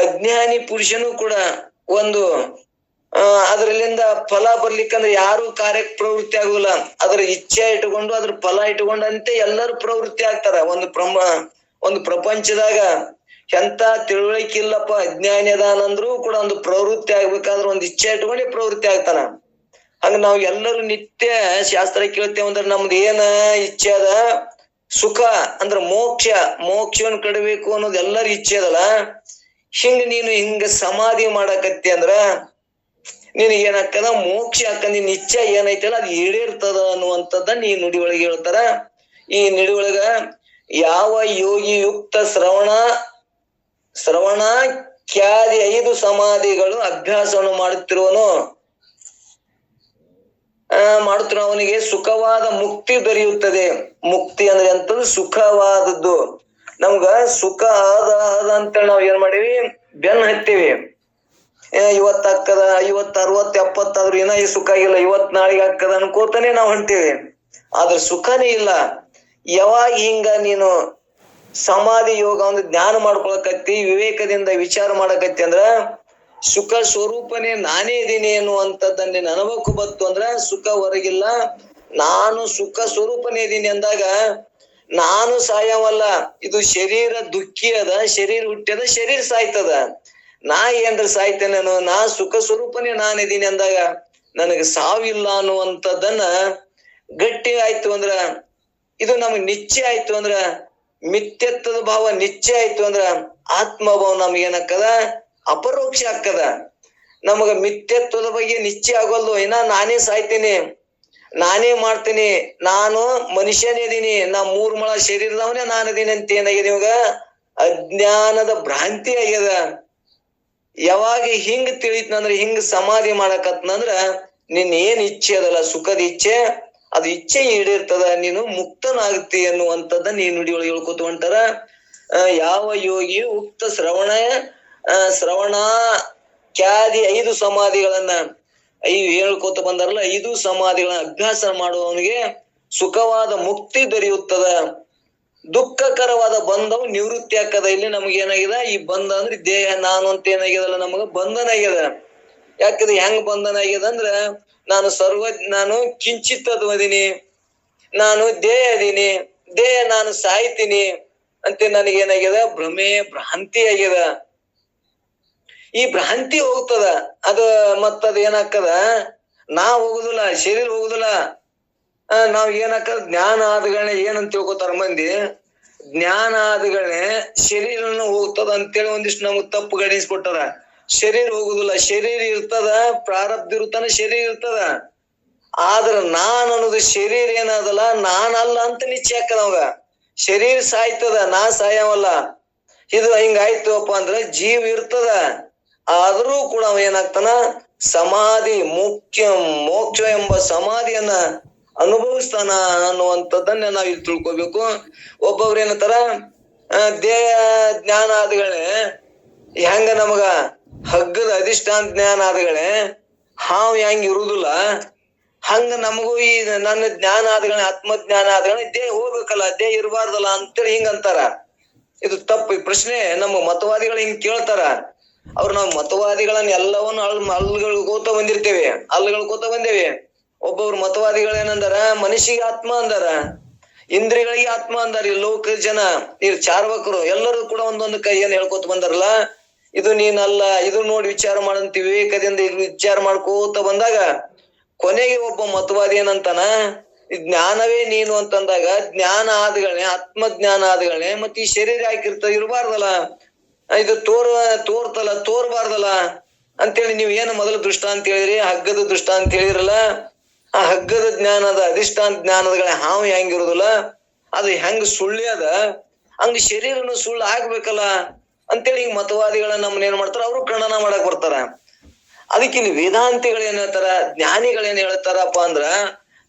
ಅಜ್ಞಾನಿ ಪುರುಷನು ಕೂಡ ಒಂದು ಅದ್ರಲ್ಲಿಂದ ಫಲ ಬರ್ಲಿಕ್ಕಂದ್ರೆ ಯಾರು ಕಾರ್ಯಕ್ಕೆ ಪ್ರವೃತ್ತಿ ಆಗುದಿಲ್ಲ. ಅದ್ರ ಇಚ್ಛೆ ಇಟ್ಟುಕೊಂಡು ಅದ್ರ ಫಲ ಇಟ್ಟುಕೊಂಡಂತೆ ಎಲ್ಲರೂ ಪ್ರವೃತ್ತಿ ಆಗ್ತಾರ. ಒಂದು ಪ್ರಪಂಚದಾಗ ಎಂತ ತಿಳುವಳಿಕೆ ಇಲ್ಲಪ್ಪ, ಅಜ್ಞಾನಿ ಅದಾನಂದ್ರೂ ಕೂಡ ಒಂದು ಪ್ರವೃತ್ತಿ ಆಗ್ಬೇಕಾದ್ರೆ ಒಂದು ಇಚ್ಛೆ ಇಟ್ಕೊಂಡೆ ಪ್ರವೃತ್ತಿ ಆಗ್ತಾನ. ಹಂಗ ನಾವು ಎಲ್ಲರೂ ನಿತ್ಯ ಶಾಸ್ತ್ರ ಕೇಳ್ತೇವೆ ಅಂದ್ರೆ ನಮ್ದು ಏನ ಇಚ್ಛೆ ಅದ, ಸುಖ ಅಂದ್ರ ಮೋಕ್ಷವನ್ನು ಕಡಬೇಕು ಅನ್ನೋದು ಎಲ್ಲರ ಇಚ್ಛೆ ಅದಲ್ಲ. ಹಿಂಗ ಸಮಾಧಿ ಮಾಡಕತ್ತಿ ಅಂದ್ರ ನಿನಗೆ ಏನಾಗ್ತದ, ಮೋಕ್ಷ ಹಾಕಂದ್ ನಿನ್ ಇಚ್ಛೆ ಏನೈತಲ್ಲ ಅದು ಈಡೇರ್ತದ ಅನ್ನುವಂಥದ್ದನ್ನ ಈ ನುಡಿ ಒಳಗೆ ಹೇಳ್ತಾರ. ಈ ನುಡಿ ಒಳಗ ಯಾವ ಯೋಗಿ ಯುಕ್ತ ಶ್ರವಣ ಕ್ಯಾದಿ 5 ಸಮಾಧಿಗಳು ಅಭ್ಯಾಸವನ್ನು ಮಾಡುತ್ತಿರುವನು ಅವನಿಗೆ ಸುಖವಾದ ಮುಕ್ತಿ ದೊರೆಯುತ್ತದೆ. ಮುಕ್ತಿ ಅಂದ್ರೆ ಎಂತದ್ದು, ಸುಖವಾದದ್ದು. ನಮ್ಗ ಸುಖ ಆದ ಅಂತೇಳಿ ನಾವ್ ಏನ್ ಮಾಡೀವಿ, ಬೆನ್ ಹತ್ತೀವಿ. ಇವತ್ತು ಹಾಕದ, 50, 60, 70 ಆದ್ರೂ ಏನ ಈ ಸುಖ ಆಗಿಲ್ಲ, ಇವತ್ ನಾಳೆಗೆ ಹಾಕದ ಅನ್ಕೋತಾನೆ ನಾವ್ ಹೊಂಟೀವಿ. ಆದ್ರೆ ಸುಖನೇ ಇಲ್ಲ. ಯಾವಾಗ ಹಿಂಗ ನೀನು ಸಮಾಧಿ ಯೋಗ ಒಂದು ಜ್ಞಾನ ಮಾಡ್ಕೊಳಕತ್ತಿ, ವಿವೇಕದಿಂದ ವಿಚಾರ ಮಾಡಕತ್ತಿ ಅಂದ್ರ ಸುಖ ಸ್ವರೂಪನೇ ನಾನೇ ಇದೀನಿ ಅನ್ನುವಂಥದ್ದನ್ನ ಅನುಭವಕ್ಕೆ ಬತ್ತು ಅಂದ್ರ ಸುಖ ಹೊರಗಿಲ್ಲ, ನಾನು ಸುಖ ಸ್ವರೂಪನೇ ಇದೀನಿ ಅಂದಾಗ ನಾನು ಸಾಯವಲ್ಲ. ಇದು ಶರೀರ ದುಃಖಿ ಅದ, ಶರೀರ ಹುಟ್ಟ್ಯದ, ಶರೀರ ಸಾಯ್ತದ. ನಾ ಏನ್ರ ಸಾಯ್ತೇನೆ, ನಾ ಸುಖ ಸ್ವರೂಪನೇ ನಾನಿದೀನಿ ಅಂದಾಗ ನನಗೆ ಸಾವಿಲ್ಲ ಅನ್ನುವಂಥದ್ದನ್ನ ಗಟ್ಟಿ ಆಯ್ತು ಅಂದ್ರ, ಇದು ನಮಗ್ ನಿಶ್ಚಯ ಆಯ್ತು ಅಂದ್ರ, ಮಿಥ್ಯತ್ವದ ಭಾವ ನಿಶ್ಚಯ ಆಯ್ತು ಅಂದ್ರ ಆತ್ಮಭಾವ ನಮ್ಗೆ ಏನಾಕ್ಕದ, ಅಪರೋಕ್ಷ ಆಕ್ಕದ. ನಮಗ ಮಿಥ್ಯತ್ವದ ಬಗ್ಗೆ ನಿಶ್ಚಯ ಆಗೋಲ್ದು. ನಾನೇ ಸಾಯ್ತೀನಿ, ನಾನೇ ಮಾಡ್ತೀನಿ, ನಾನು ಮನುಷ್ಯನೇ ಇದೀನಿ, ನಾ 3 ಮೊಳ ಶರೀರದವನೇ ನಾನಿದೀನಿ ಅಂತ ಏನಾಗಿದೆ ಇವಾಗ ಅಜ್ಞಾನದ ಭ್ರಾಂತಿ ಆಗ್ಯದ. ಯಾವಾಗ ಹಿಂಗ್ ತಿಳಿತ್ನಂದ್ರ, ಹಿಂಗ್ ಸಮಾಧಿ ಮಾಡಕತ್ನಂದ್ರ ನಿನ್ ಏನ್ ಇಚ್ಛೆ ಅದಲ್ಲ, ಸುಖದ ಇಚ್ಛೆ, ಅದು ಇಚ್ಛೆ ಈಡೇರ್ತದ, ನೀನು ಮುಕ್ತನಾಗ್ತಿ ಅನ್ನುವಂಥದ್ದ ನೀ ನುಡಿಯೊಳಗೆ ಹೇಳ್ಕೊತ ಹೊಂಟಾರ. ಯಾವ ಯೋಗಿ ಉಕ್ತ ಶ್ರವಣ ಕ್ಯಾದಿ 5 ಸಮಾಧಿಗಳನ್ನ ಹೇಳ್ಕೊತ ಬಂದಾರಲ್ಲ, 5 ಸಮಾಧಿಗಳನ್ನ ಅಭ್ಯಾಸ ಮಾಡುವವನಿಗೆ ಸುಖವಾದ ಮುಕ್ತಿ ದೊರೆಯುತ್ತದ. ದುಃಖಕರವಾದ ಬಂಧವು ನಿವೃತ್ತಿ ಆಕ್ಕದ. ಇಲ್ಲಿ ನಮ್ಗೆ ಏನಾಗಿದೆ, ಈ ಬಂಧ ಅಂದ್ರೆ ದೇಹ ನಾನು ಅಂತ ಏನಾಗ್ಯದಲ್ಲ, ನಮಗ ಬಂಧನ ಆಗ್ಯದ. ಯಾಕಂದ್ರೆ ಹೆಂಗ್ ಬಂಧನ ಆಗ್ಯದ ಅಂದ್ರ, ನಾನು ಕಿಂಚಿತ್ ಅದೀನಿ, ನಾನು ದೇಹ ಅದೀನಿ, ದೇಹ ನಾನು ಸಾಯ್ತೀನಿ ಅಂತ ನನಗೇನಾಗ್ಯದ, ಭ್ರಾಂತಿ ಆಗ್ಯದ. ಈ ಭ್ರಾಂತಿ ಹೋಗ್ತದ. ಮತ್ತದ ಏನಾಗ್ತದ, ನಾ ಹೋಗುದಿಲ್ಲ, ಶರೀರ ಹೋಗುದಿಲ್ಲ. ನಾವ್ ಏನಾಗ್ತದ, ಜ್ಞಾನ ಆದಗಳನ್ನ ಏನಂತ ತಿಳ್ಕೊತಾರ ಮಂದಿ, ಜ್ಞಾನ ಆದಗಳನ್ನ ಶರೀರನು ಹೋಗ್ತದ ಅಂತೇಳಿ ಒಂದಿಷ್ಟು ನಮಗ್ ತಪ್ಪು ಗಣಿಸ್ಕೊಟ್ಟಾರ. ಶರೀರ ಹೋಗುದಿಲ್ಲ, ಶರೀರ ಇರ್ತದ, ಪ್ರಾರಬ್ಧ ಇರುತ್ತಾನ, ಶರೀರ ಇರ್ತದ. ಆದ್ರ ನಾನ್ ಅನ್ನೋದು ಶರೀರ ಏನಾದಲ್ಲ, ನಾನಲ್ಲ ಅಂತ ನಿಶ್ಚಯ ಹಾಕದ ಅವಾಗ. ಶರೀರ ಸಾಯ್ತದ, ನಾ ಸಾಯವಲ್ಲ. ಇದು ಹಿಂಗಾಯ್ತುವಪ್ಪ ಅಂದ್ರ ಜೀವ ಇರ್ತದ, ಆದ್ರೂ ಕೂಡ ಅವ ಏನಾಗ್ತಾನ, ಸಮಾಧಿ ಮೋಕ್ಷ ಎಂಬ ಸಮಾಧಿಯನ್ನ ಅನುಭವಿಸ್ತಾನ ಅನ್ನುವಂಥದ್ದನ್ನ ನಾವ್ ಇಲ್ಲಿ ತಿಳ್ಕೊಬೇಕು. ಒಬ್ಬೊಬ್ರು ಏನಂತಾರ, ದೇಹ ಜ್ಞಾನ ಆದಗಳೇ ಹೆಂಗ ನಮಗ ಹಗ್ಗದ ಅಧಿಷ್ಠಾನ ಜ್ಞಾನ ಆದಗಳೇ ಹಾವ್ ಹೆಂಗ್ ಇರುದಿಲ್ಲ, ಹಂಗ ನಮಗೂ ಈ ನನ್ನ ಜ್ಞಾನ ಆದಗಳೇ, ಆತ್ಮಜ್ಞಾನ ಆದಗಳೇ ದೇಹ ಹೋಗ್ಬೇಕಲ್ಲ, ದೇಹ ಇರಬಾರ್ದಲ್ಲ ಅಂತೇಳಿ ಹಿಂಗಂತಾರ. ಇದು ತಪ್ಪು. ಈ ಪ್ರಶ್ನೆ ನಮ್ಮ ಮತವಾದಿಗಳು ಹಿಂಗ್ ಕೇಳ್ತಾರ. ನಾವು ಮತವಾದಿಗಳನ್ನ ಎಲ್ಲವನ್ನು ಅಲ್ಲುಗಳ್ಕೋತ ಬಂದೇವಿ. ಒಬ್ಬೊಬ್ರು ಮತವಾದಿಗಳು ಏನಂದಾರ, ಮನುಷ್ಯಗೆ ಆತ್ಮ ಅಂದಾರ, ಇಂದ್ರಿಯಗಳಿಗೆ ಆತ್ಮ ಅಂದಾರ. ಈ ಲೋಕ ಜನ, ಈ ಚಾರ್ವಕರು ಎಲ್ಲರೂ ಕೂಡ ಒಂದೊಂದು ಕೈ ಏನ್ ಹೇಳ್ಕೊತ ಬಂದಾರಲ್ಲ, ಇದು ನೀನಲ್ಲ, ಇದು ನೋಡಿ ವಿಚಾರ ಮಾಡಂತ ವಿವೇಕದಿಂದ ವಿಚಾರ ಮಾಡ್ಕೋತ ಬಂದಾಗ ಕೊನೆಗೆ ಒಬ್ಬ ಮತವಾದಿ ಏನಂತಾನ, ಜ್ಞಾನವೇ ನೀನು ಅಂತಂದಾಗ, ಜ್ಞಾನ ಆದಗಳೇ, ಆತ್ಮಜ್ಞಾನ ಆದಗಳೇ ಮತ್ತೆ ಈ ಶರೀರ ಇರಬಾರ್ದಲ್ಲ, ಇದು ತೋರ್ಬಾರ್ದಲ್ಲ ಅಂತೇಳಿ ನೀವ್ ಏನು ಮೊದಲು ದೃಷ್ಟಾಂತ ಹೇಳಿರಿ, ಹಗ್ಗದ ದೃಷ್ಟಾಂತ ಹೇಳಿರಲ್ಲ. ಆ ಹಗ್ಗದ ಜ್ಞಾನದ ಅಧಿಷ್ಠಾನ ಜ್ಞಾನದಗಳೇ ಹಾವು ಹೆಂಗಿರುದಿಲ್ಲ, ಅದು ಹೆಂಗ್ ಸುಳ್ಳಿ ಅದ, ಹಂಗ ಶರೀರನು ಸುಳ್ಳು ಆಗ್ಬೇಕಲ್ಲ ಅಂತೇಳಿ ಈಗ ಮತವಾದಿಗಳನ್ನ ನಮ್ಮನ್ನ ಏನ್ ಮಾಡ್ತಾರ, ಅವರು ಖಂಡನ ಮಾಡಕ್ ಬರ್ತಾರ. ಅದಕ್ಕೆ ಇಲ್ಲಿ ವೇದಾಂತಿಗಳು ಏನ್ ಹೇಳ್ತಾರ, ಜ್ಞಾನಿಗಳೇನ್ ಹೇಳ್ತಾರಪ್ಪ ಅಂದ್ರ,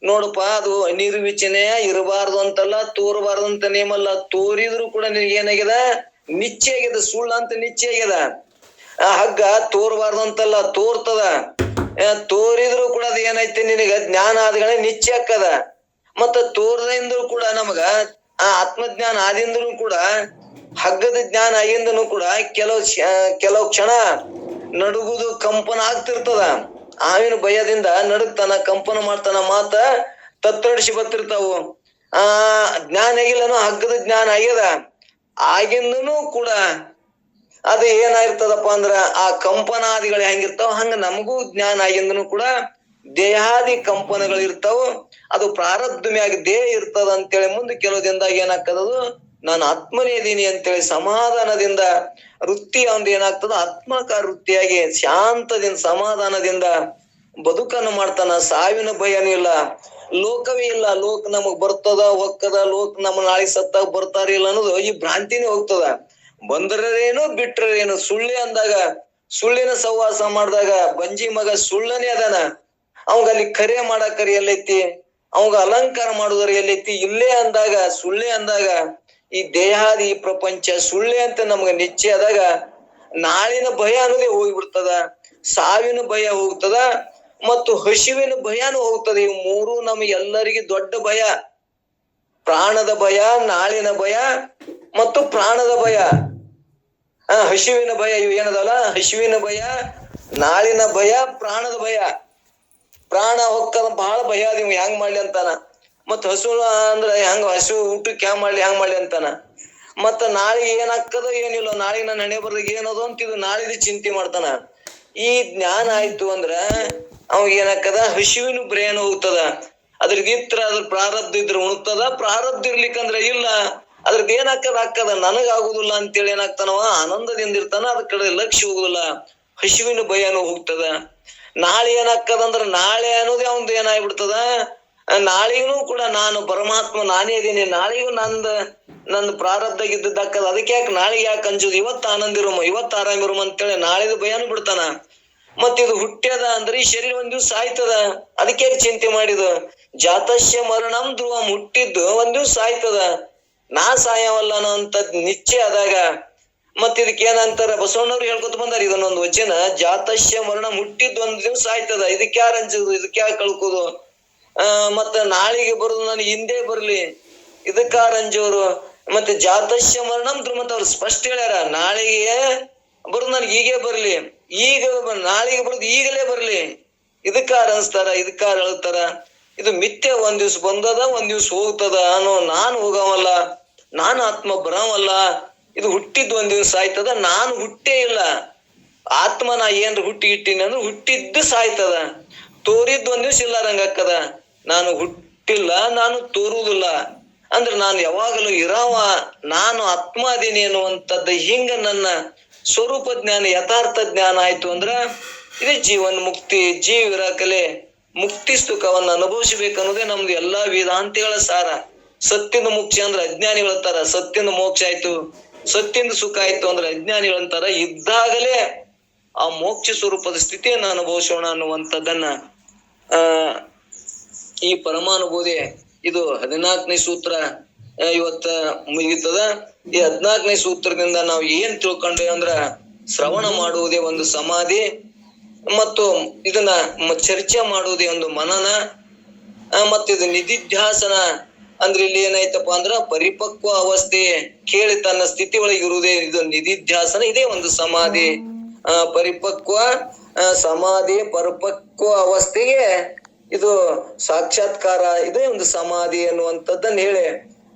ನೋಡಪ್ಪ ಅದು ಅನಿರ್ವಿಚನೆಯ ಇರಬಾರ್ದು ಅಂತಲ್ಲ, ತೋರಬಾರ್ದು ಅಂತ ನೇಮಲ್ಲ. ತೋರಿದ್ರು ಕೂಡ ನಿನಗೆ ಏನಾಗ್ಯದ, ನಿಶ್ಚಯ ಆಗ್ಯದ, ಸುಳ್ಳ ಅಂತ ನಿಶ್ಚಯ ಆಗ್ಯದ. ಆ ಹಗ್ಗ ತೋರ್ಬಾರ್ದು ಅಂತಲ್ಲ, ತೋರ್ತದ. ತೋರಿದ್ರು ಕೂಡ ಅದು ಏನೈತಿ, ನಿನಗ ಜ್ಞಾನ ಆದಗಳೇ ನಿಶ್ಚಯ ಆಕ್ಕದ. ಮತ್ತ ತೋರದಿಂದ್ರು ಕೂಡ ನಮಗ ಆ ಆತ್ಮಜ್ಞಾನ ಆದಿಂದನು ಕೂಡ, ಹಗ್ಗದ ಜ್ಞಾನ ಆಗಿಂದನು ಕೂಡ ಕೆಲವು ಕ್ಷಣ ನಡುಗುದು, ಕಂಪನ ಆಗ್ತಿರ್ತದ. ಆವಿನ ಭಯದಿಂದ ನಡುಗ್ತಾನ, ಕಂಪನ ಮಾಡ್ತಾನ, ಮಾತ ತತ್ತರಿಸಿ ಬರ್ತಿರ್ತಾವು. ಜ್ಞಾನ ಆಗಿಲ್ಲನು, ಹಗ್ಗದ ಜ್ಞಾನ ಆಗ್ಯದ. ಆಗಿಂದನು ಕೂಡ ಅದು ಏನಾಗಿರ್ತದಪ್ಪ ಅಂದ್ರ, ಆ ಕಂಪನಾದಿಗಳು ಹೆಂಗಿರ್ತಾವ ಹಂಗ ನಮಗೂ ಜ್ಞಾನ ಆಗಿಂದನು ಕೂಡ ದೇಹಾದಿ ಕಂಪನಗಳು ಇರ್ತಾವ. ಅದು ಪ್ರಾರಬ್ಧ ಮ್ಯಾಗ ದೇಹ ಇರ್ತದ ಅಂತೇಳಿ ಮುಂದೆ ಕೆಲವು ದಿನದಾಗ ಏನಾಗ್ತದದು, ನಾನು ಆತ್ಮನೇ ಇದೀನಿ ಅಂತೇಳಿ ಸಮಾಧಾನದಿಂದ ವೃತ್ತಿ ಒಂದು ಏನಾಗ್ತದ, ಆತ್ಮಕಾರ ವೃತ್ತಿಯಾಗಿ ಶಾಂತದಿಂದ ಸಮಾಧಾನದಿಂದ ಬದುಕನ್ನು ಮಾಡ್ತಾನ. ಸಾವಿನ ಭಯನೂ ಇಲ್ಲ, ಲೋಕವೇ ಇಲ್ಲ, ಲೋಕ ನಮಗ್ ಬರ್ತದ ಹೊಕ್ಕದ, ಲೋಕ ನಮ್ಮ ನಾಳೆ ಸತ್ತಾಗ ಬರ್ತಾರ ಇಲ್ಲ ಅನ್ನೋದು ಈ ಭ್ರಾಂತಿನೇ ಹೋಗ್ತದ. ಬಂದ್ರೇನು ಬಿಟ್ರೇನು, ಸುಳ್ಳಿ ಅಂದಾಗ, ಸುಳ್ಳಿನ ಸಹವಾಸ ಮಾಡಿದಾಗ ಬಂಜಿ ಮಗ ಸುಳ್ಳನೇ ಅದಾನ. ಅವಂಗ ಅಲ್ಲಿ ಕರೆ ಮಾಡಕರಿ ಎಲ್ಲೈತಿ, ಅವಂಗ ಅಲಂಕಾರ ಮಾಡುವುದರ ಎಲ್ಲೈತಿ, ಇಲ್ಲೇ ಅಂದಾಗ, ಸುಳ್ಳೆ ಅಂದಾಗ ಈ ದೇಹಾದಿ ಈ ಪ್ರಪಂಚ ಸುಳ್ಳೆ ಅಂತ ನಮ್ಗ ನಿಶ್ಚಯ ಆದಾಗ ನಾಳಿನ ಭಯ ಅನ್ನೋದೇ ಹೋಗ್ಬಿಡ್ತದ, ಸಾವಿನ ಭಯ ಹೋಗ್ತದ, ಮತ್ತು ಹಸಿವಿನ ಭಯನೂ ಹೋಗ್ತದೆ. ಇವು ಮೂರು ನಮಗೆಲ್ಲರಿಗೆ ದೊಡ್ಡ ಭಯ. ಪ್ರಾಣದ ಭಯ, ನಾಳಿನ ಭಯ ಮತ್ತು ಪ್ರಾಣದ ಭಯ. ಹಸಿವಿನ ಭಯ ಇವು ಏನದಲ್ಲ, ಹಸಿವಿನ ಭಯ, ನಾಳಿನ ಭಯ, ಪ್ರಾಣದ ಭಯ. ಪ್ರಾಣ ಹೊಕ್ಕದ ಬಹಳ ಭಯ ಅದ, ಇವ್ ಹೆಂಗ್ ಮಾಡ್ಲಿ ಅಂತಾನ. ಮತ್ ಹಸು ಅಂದ್ರೆ ಹಸು ಊಟಕ್ಕೆ ಹೆಂಗ್ ಮಾಡ್ಲಿ ಅಂತಾನ. ಮತ್ತ ನಾಳೆ ಏನಾಗ್ತದೋ ಏನಿಲ್ಲ, ನಾಳೆ ನನ್ನ ಹಣೆ ಬರ್ದಾಗ ಏನದು ಅಂತ ಇದು ನಾಳಿದ ಚಿಂತೆ ಮಾಡ್ತಾನ. ಈ ಜ್ಞಾನ ಆಯ್ತು ಅಂದ್ರ ಅವಾಗ ಏನಾಗ್ತದ, ಹಸಿವಿನ ಬ್ರೇನ್ ಹೋಗ್ತದ. ಅದ್ರ ಪ್ರಾರಬ್ಧ ಇದ್ರ ಉಣ್ತದ, ಪ್ರಾರಬ್ಧ ಇರ್ಲಿಕ್ಕಂದ್ರ ಇಲ್ಲ, ಅದ್ರದ್ದು ಏನಾಗ್ತದ ನನಗಾಗುದಿಲ್ಲ ಅಂತೇಳಿ ಏನಾಗ್ತಾನವ ಆನಂದದಿಂದ ಇರ್ತಾನ. ಅದ್ರ ಕಡೆ ಲಕ್ಷ್ಯ ಹೋಗುದಿಲ್ಲ, ಹಸಿವಿನ ಭಯನೂ ಹೋಗ್ತದ. ನಾಳೆ ಏನಾಗ್ತದಂದ್ರ ನಾಳೆ ಅನ್ನೋದೇ ಒಂದು ಏನಾಗ್ಬಿಡ್ತದ, ನಾಳೆಗೂ ಕೂಡ ನಾನು ಪರಮಾತ್ಮ ನಾನೇ ಇದೀನಿ, ನಾಳೆಗೂ ನಂದು ಪ್ರಾರಬ್ಧ ಇದ್ದದ್ದಾಕದ, ಅದಕ್ಕೆ ಯಾಕೆ ನಾಳೆಗೆ ಯಾಕೆ ಅಂಜುದು, ಇವತ್ತು ಆನಂದ ಇರುಮ, ಇವತ್ತು ಆರಾಮಿರುಮ ಅಂತೇಳಿ ನಾಳೆದು ಭಯನೂ ಬಿಡ್ತಾನ. ಮತ್ತ ಇದು ಹುಟ್ಟ್ಯದ ಅಂದ್ರೆ ಈ ಶರೀರ ಒಂದ್ ದಿವ್ಸ ಆಯ್ತದ, ಅದಕ್ಕೆ ಚಿಂತೆ ಮಾಡಿದ. ಜಾತಸ್ಯ ಮರಣಂ ಧ್ರುವಂ, ಹುಟ್ಟಿದ್ದು ಒಂದ್ ದಿವ್ಸ ಆಯ್ತದ, ನಾ ಸಾಯವಲ್ಲ ಅನ್ನೋ ಅಂತದ್ ನಿಶ್ಚಯ ಆದಾಗ. ಮತ್ ಇದಕ್ಕೆ ಏನಂತಾರ ಬಸವಣ್ಣವ್ರು ಹೇಳ್ಕೊತ ಬಂದಾರ ಇದನ್ನೊಂದು ವಚನ, ಜಾತಸ್ಯ ಮರಣ, ಹುಟ್ಟಿದ್ದು ಒಂದ್ ದಿವ್ಸ ಆಯ್ತದ, ಇದಕ್ಕೆ ಯಾರು ಅಂಜುದು, ಇದಕ್ಕೆ ಯಾರು ಕಳ್ಕೋದು, ಮತ್ತ ನಾಳಿಗೆ ಬರುದು ನಾನು ಹಿಂದೆ ಬರ್ಲಿ, ಇದಕ್ಕಾರಂಜೋರು. ಮತ್ತೆ ಜಾತಸ್ಯ ಮರಣಂ ಧ್ರುಮತ ಅವ್ರು ಸ್ಪಷ್ಟ ಹೇಳ್ಯಾರ, ನಾಳೆಗೆ ಬರುದು ನನ್ಗೆ ಹೀಗೆ ಬರ್ಲಿ, ಈಗ ನಾಳೆಗೆ ಬರುದು ಈಗಲೇ ಬರ್ಲಿ. ಇದಕ್ಕಾರ ಅನ್ಸ್ತಾರ, ಇದಕ್ಕಾರ ಹೇಳ್ತಾರ. ಇದು ಮಿಥ್ಯ. ಒಂದ್ ದಿವ್ಸ ಬಂದದ, ಒಂದ್ ದಿವ್ಸ ಹೋಗ್ತದ ಅನ್ನೋ ನಾನು ಹೋಗವಲ್ಲ, ನಾನು ಆತ್ಮ ಬರವಲ್ಲ. ಇದು ಹುಟ್ಟಿದ್ ಒಂದ್ ದಿವ್ಸ ಆಯ್ತದ, ನಾನು ಹುಟ್ಟೇ ಇಲ್ಲ. ಆತ್ಮ ನಾ ಏನ್ರ ಹುಟ್ಟಿ ಇಟ್ಟಿನಿ ಅಂದ್ರೆ ಹುಟ್ಟಿದ್ದು ಸಾಯ್ತದ, ತೋರಿದ್ ಒಂದ್ ದಿವ್ಸ ಇಲ್ಲಾರಂಗಕ್ಕದ. ನಾನು ಹುಟ್ಟಿಲ್ಲ, ನಾನು ತೋರುವುದಿಲ್ಲ ಅಂದ್ರೆ ನಾನು ಯಾವಾಗಲೂ ಇರಾವ, ನಾನು ಆತ್ಮ ಅದೀನಿ ಅನ್ನುವಂಥದ್ದು. ಹಿಂಗ ನನ್ನ ಸ್ವರೂಪ ಜ್ಞಾನ, ಯಥಾರ್ಥ ಜ್ಞಾನ ಆಯ್ತು ಅಂದ್ರ ಇದೇ ಜೀವನ್ ಮುಕ್ತಿ. ಜೀವ ಇರಾಕಲೆ ಮುಕ್ತಿ ಸುಖವನ್ನ ಅನುಭವಿಸಬೇಕನ್ನೋದೇ ನಮ್ದು ಎಲ್ಲಾ ವೇದಾಂತಿಗಳ ಸಾರ. ಸತ್ಯದ ಮೋಕ್ಷ ಅಂದ್ರೆ ಅಜ್ಞಾನಿಗಳ ತರ, ಸತ್ಯದ ಮೋಕ್ಷ ಆಯ್ತು, ಸತ್ಯದ ಸುಖ ಆಯ್ತು ಅಂದ್ರೆ ಅಜ್ಞಾನಿಗಳ ತರ. ಇದ್ದಾಗಲೇ ಆ ಮೋಕ್ಷ ಸ್ವರೂಪದ ಸ್ಥಿತಿಯನ್ನ ಅನುಭವಿಸೋಣ ಅನ್ನುವಂಥದ್ದನ್ನ ಈ ಪರಮಾನುಭೂತಿ ಇದು 14ನೇ ಸೂತ್ರ ಇವತ್ತ ಮುಗಿತದ. ಈ 14ನೇ ಸೂತ್ರದಿಂದ ನಾವು ಏನ್ ತಿಳ್ಕೊಂಡೇವೆ ಅಂದ್ರ, ಶ್ರವಣ ಮಾಡುವುದೇ ಒಂದು ಸಮಾಧಿ, ಮತ್ತು ಇದನ್ನ ಚರ್ಚೆ ಮಾಡುವುದೇ ಒಂದು ಮನನ, ಮತ್ತು ಇದು ನಿಧಿಧ್ಯಾಸನ. ಅಂದ್ರೆ ಇಲ್ಲಿ ಏನಾಯ್ತಪ್ಪ ಅಂದ್ರ ಪರಿಪಕ್ವ ಅವಸ್ಥೆ ಕೇಳಿ ತನ್ನ ಸ್ಥಿತಿ ಒಳಗೆ ಇರುವುದೇ ಇದು ನಿಧಿಧ್ಯಾಸನ, ಇದೇ ಒಂದು ಸಮಾಧಿ. ಪರಿಪಕ್ವ ಸಮಾಧಿ, ಪರಿಪಕ್ವ ಅವಸ್ಥೆಗೆ ಇದು ಸಾಕ್ಷಾತ್ಕಾರ, ಇದೇ ಒಂದು ಸಮಾಧಿ ಅನ್ನುವಂಥದ್ದನ್ನ ಹೇಳಿ,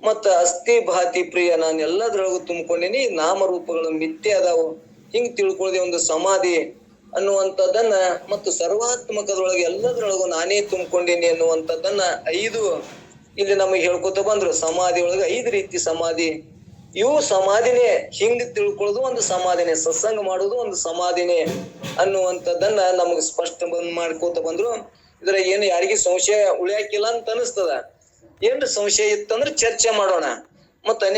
ಮತ್ತ ಅಸ್ಥಿ ಭಾತಿ ಪ್ರಿಯ, ನಾನು ಎಲ್ಲದ್ರೊಳಗು ತುಂಬಿಕೊಂಡಿನಿ, ನಾಮರೂಪಗಳು ಮಿಥ್ಯೆ ಅದಾವು, ಹಿಂಗ್ ತಿಳ್ಕೊಳ್ಳದೆ ಒಂದು ಸಮಾಧಿ ಅನ್ನುವಂಥದ್ದನ್ನ, ಮತ್ತು ಸರ್ವಾತ್ಮಕದೊಳಗೆ ಎಲ್ಲದ್ರೊಳಗು ನಾನೇ ತುಂಬಿಕೊಂಡಿನಿ ಅನ್ನುವಂಥದ್ದನ್ನ 5 ಇಲ್ಲಿ ನಮಗೆ ಹೇಳ್ಕೊತ ಬಂದ್ರು. ಸಮಾಧಿ ಒಳಗೆ 5 ರೀತಿ ಸಮಾಧಿ. ಇವು ಸಮಾಧಿನೇ, ಹಿಂಗ್ ತಿಳ್ಕೊಳ್ಳೋದು ಒಂದು ಸಮಾಧಿನೇ, ಸತ್ಸಂಗ ಮಾಡೋದು ಒಂದು ಸಮಾಧಿನೇ ಅನ್ನುವಂಥದ್ದನ್ನ ನಮಗ್ ಸ್ಪಷ್ಟ ಮಾಡ್ಕೋತ ಬಂದ್ರು. ಇದ್ರ ಏನು ಯಾರಿಗೂ ಸಂಶಯ ಉಳಿಯಾಕಿಲ್ಲ ಅಂತ ಅನಿಸ್ತದ. ಏನ್ರ ಸಂಶಯ ಇತ್ತಂದ್ರೆ ಚರ್ಚೆ ಮಾಡೋಣ. ಮತ್ತ